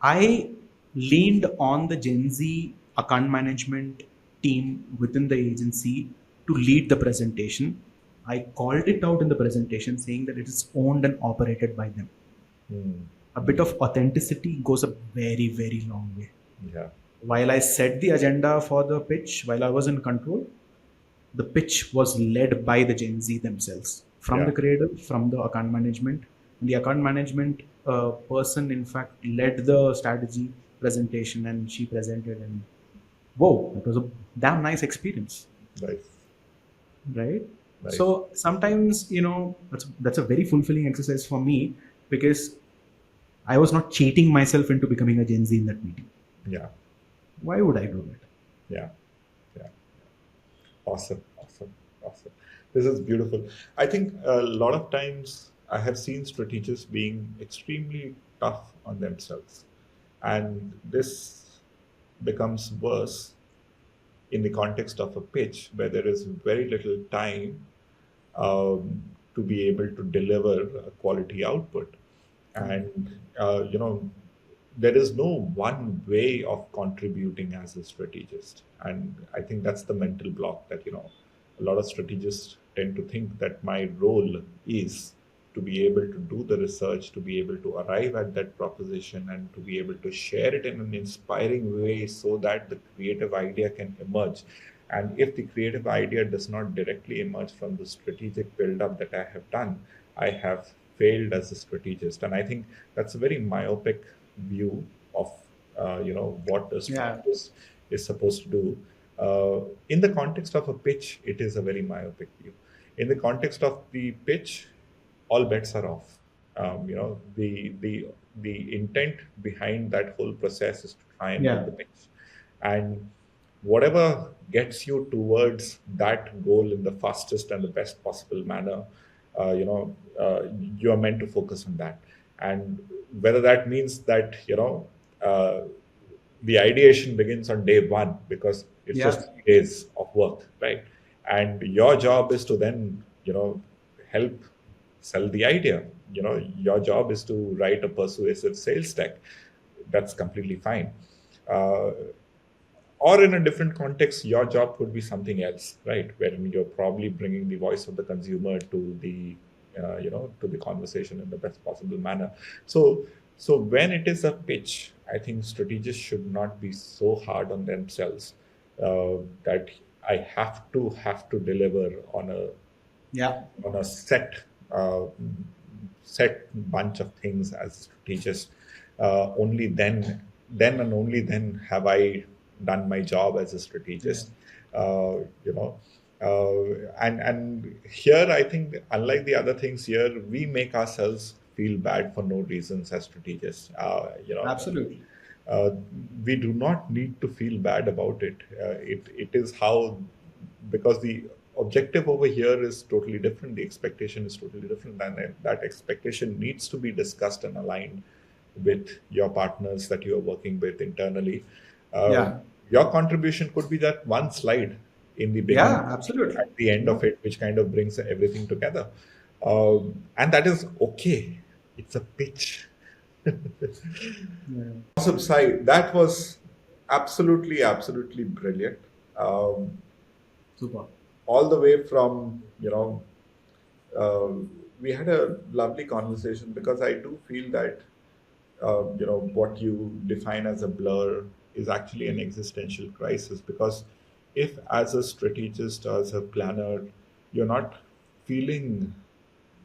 I leaned on the Gen Z account management team within the agency to lead the presentation. I called it out in the presentation saying that it is owned and operated by them. Mm. A bit Mm. of authenticity goes a very, very long way. Yeah. While I set the agenda for the pitch, while I was in control, the pitch was led by the Gen Z themselves, from Yeah. the creative, from the account management. And the account management person, in fact, led the strategy presentation, and she presented. And whoa, it was a damn nice experience, Nice. right? Nice. So sometimes, that's a very fulfilling exercise for me, because I was not cheating myself into becoming a Gen Z in that meeting. Yeah. Why would I do that? Yeah. Yeah. Awesome. Awesome. Awesome. This is beautiful. I think a lot of times I have seen strategists being extremely tough on themselves. And this becomes worse in the context of a pitch where there is very little time to be able to deliver a quality output. Correct. And, there is no one way of contributing as a strategist. And I think that's the mental block that, a lot of strategists tend to think that my role is to be able to do the research, to be able to arrive at that proposition, and to be able to share it in an inspiring way so that the creative idea can emerge. And if the creative idea does not directly emerge from the strategic build-up that I have done, I have failed as a strategist. And I think that's a very myopic view of what a Yeah. strategist is supposed to do. In the context of a pitch, it is a very myopic view. In the context of the pitch, all bets are off. The intent behind that whole process is to try and win Yeah. the pitch, and whatever gets you towards that goal in the fastest and the best possible manner, uh, you know, you are meant to focus on that. And whether that means that uh, the ideation begins on day one because it's Yeah. just 3 days of work, right? And your job is to then help sell the idea. Your job is to write a persuasive sales deck. That's completely fine. uh, or in a different context, your job could be something else, right? Wherein you're probably bringing the voice of the consumer to the to the conversation in the best possible manner. So so when it is a pitch, I think strategists should not be so hard on themselves that I have to deliver Yeah. on a uh, set bunch of things as a strategist. Only then and only then have I done my job as a Yeah. strategist. Uh, you know, and here I think, unlike the other things, here we make ourselves feel bad for no reasons as strategists. Absolutely. Uh, we do not need to feel bad about it. It is how, because the objective over here is totally different. The expectation is totally different, and that expectation needs to be discussed and aligned with your partners that you are working with internally. Uh, Yeah. your contribution could be that one slide in the beginning, Yeah. Absolutely. at the end Yeah. of it, which kind of brings everything together. And that is okay. It's a pitch. Yeah. Awesome, Sai. That was absolutely, absolutely brilliant. Um, Super. all the way from, uh, we had a lovely conversation because I do feel that, what you define as a blur is actually an existential crisis. Because if, as a strategist or as a planner, you're not feeling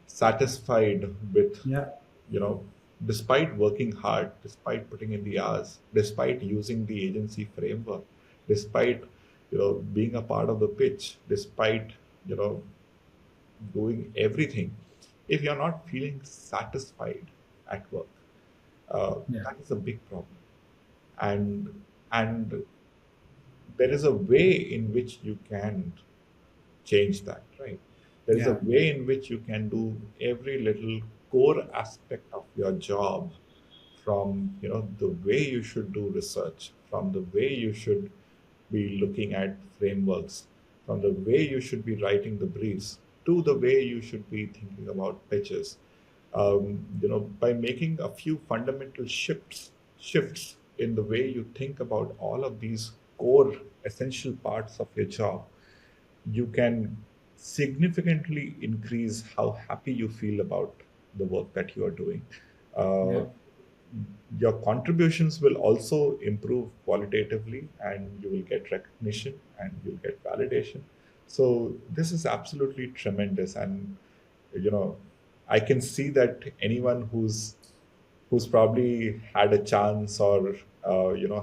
satisfied with, Yeah. you know, despite working hard, despite putting in the hours, despite using the agency framework, despite, being a part of the pitch, despite, you know, doing everything, if you're not feeling satisfied at work, Yeah. that is a big problem. And there is a way in which you can change that, right? There is a Yeah. way in which you can do every little core aspect of your job, from the way you should do research, from the way you should be looking at frameworks, from the way you should be writing the briefs, to the way you should be thinking about pitches. By making a few fundamental shifts in the way you think about all of these core essential parts of your job, you can significantly increase how happy you feel about the work that you are doing. Uh, Yeah. your contributions will also improve qualitatively, and you will get recognition and you'll get validation. So this is absolutely tremendous. And you know I can see that anyone who's probably had a chance, or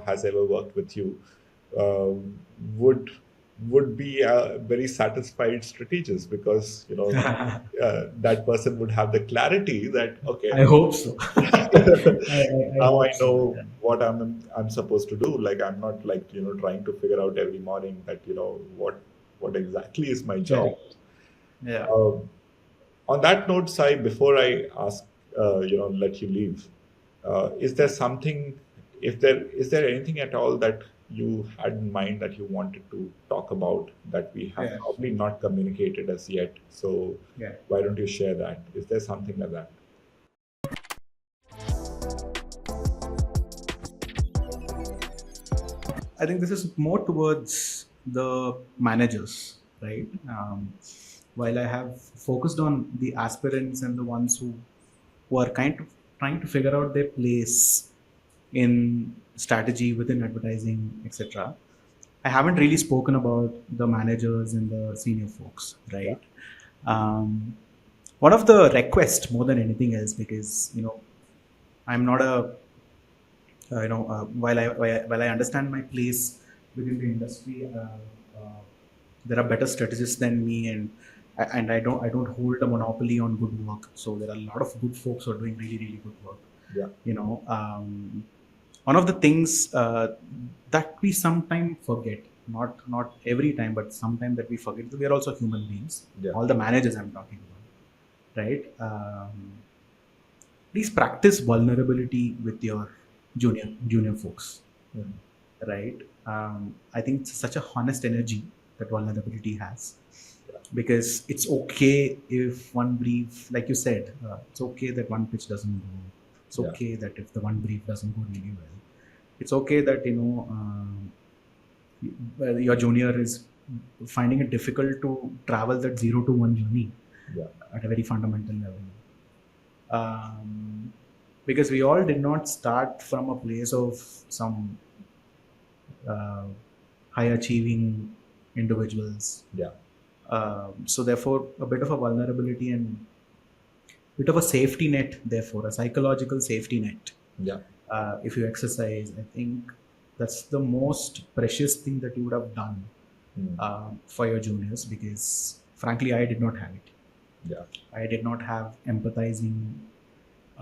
has ever worked with you, uh, would would be a very satisfied strategist, because that person would have the clarity that, okay, I hope so. I now I hope so. know what I'm supposed to do. Like, I'm not, like, trying to figure out every morning that, what exactly is my job. Correct. Yeah. Um, on that note, Sai, before I ask, let you leave, is there something, if there is there anything at all that you had in mind that you wanted to talk about that we have Yeah. probably not communicated as yet? So Yeah. why don't you share that? Is there something like that? I think this is more towards the managers, right? While I have focused on the aspirants and the ones who are kind of trying to figure out their place in strategy within advertising, etc. I haven't really spoken about the managers and the senior folks, Yeah. right? One of the requests more than anything else, because I'm not a while I understand my place within the industry, there are better strategists than me, and I don't hold a monopoly on good work. So there are a lot of good folks who are doing really really good work. Yeah. One of the things that we sometimes forget, not every time, but sometimes that we forget, that we are also human beings. Yeah. All the managers I'm talking about, right? Please practice vulnerability with your junior folks, Mm. right? I think it's such a honest energy that vulnerability has, because it's okay if one brief, like you said, it's okay that one pitch doesn't go. It's Yeah. okay that if the one brief doesn't go really well. It's okay that your junior is finding it difficult to travel that 0 to 1 journey Yeah. at a very fundamental level. um, because we all did not start from a place of some uh, high achieving individuals. Yeah. So therefore, a bit of a vulnerability and bit of a safety net, therefore a psychological safety net. Yeah. If you exercise, I think that's the most precious thing that you would have done Mm. for your juniors, because frankly, I did not have it. Yeah. I did not have empathizing,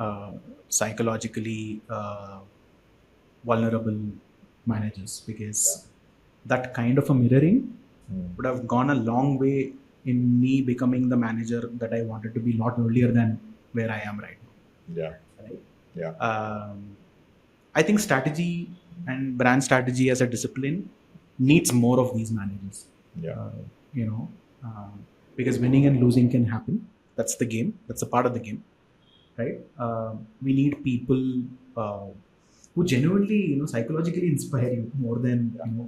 uh, psychologically vulnerable managers, Yeah. because that kind of a mirroring Mm. would have gone a long way in me becoming the manager that I wanted to be, lot earlier than where I am right Yeah. now. Right? Yeah. I think strategy and brand strategy as a discipline needs more of these managers. Yeah. Uh, you know, uh, because winning and losing can happen. That's the game. That's a part of the game, right? We need people uh, who genuinely, psychologically inspire you more than Yeah.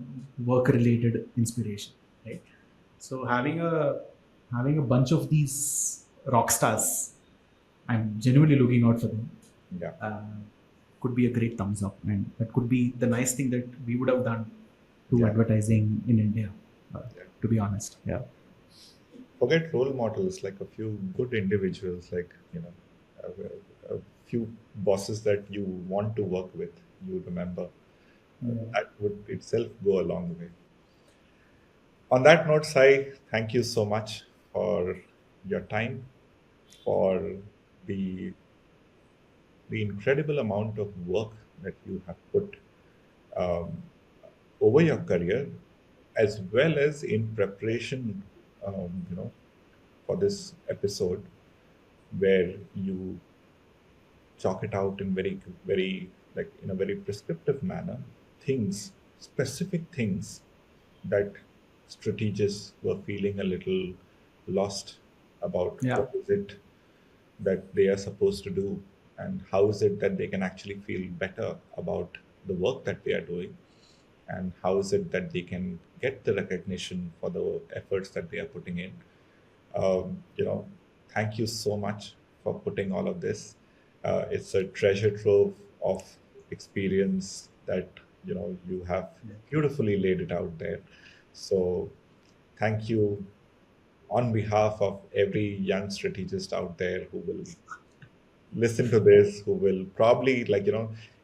work-related inspiration, right? So having a bunch of these rock stars, I'm genuinely looking out for them. Yeah. Uh, could be a great thumbs up, and that could be the nice thing that we would have done to Yeah. advertising in India. Uh, Yeah. to be honest, yeah. Forget role models, like a few good individuals, like, a few bosses that you want to work with, you remember. Yeah. That would itself go a long way. On that note, Sai, thank you so much for your time, for the the incredible amount of work that you have put um, over your career, as well as in preparation, for this episode. where you chalk it out in very, like in a very prescriptive manner, things, specific things that strategists were feeling a little lost about Yeah. what is it that they are supposed to do, and how is it that they can actually feel better about the work that they are doing, and how is it that they can get the recognition for the efforts that they are putting in. You know, thank you so much for putting all of this. It's a treasure trove of experience that you have beautifully laid it out there. So thank you on behalf of every young strategist out there who will listen to this, who will probably, like,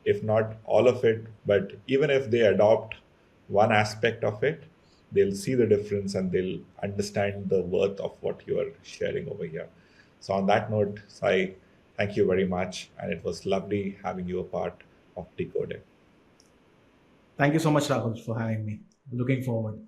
if not all of it, but even if they adopt one aspect of it, they'll see the difference and they'll understand the worth of what you are sharing over here. So, on that note, Sai, thank you very much. And it was lovely having you a part of Decoding. Thank you so much, Rahul, for having me. Looking forward.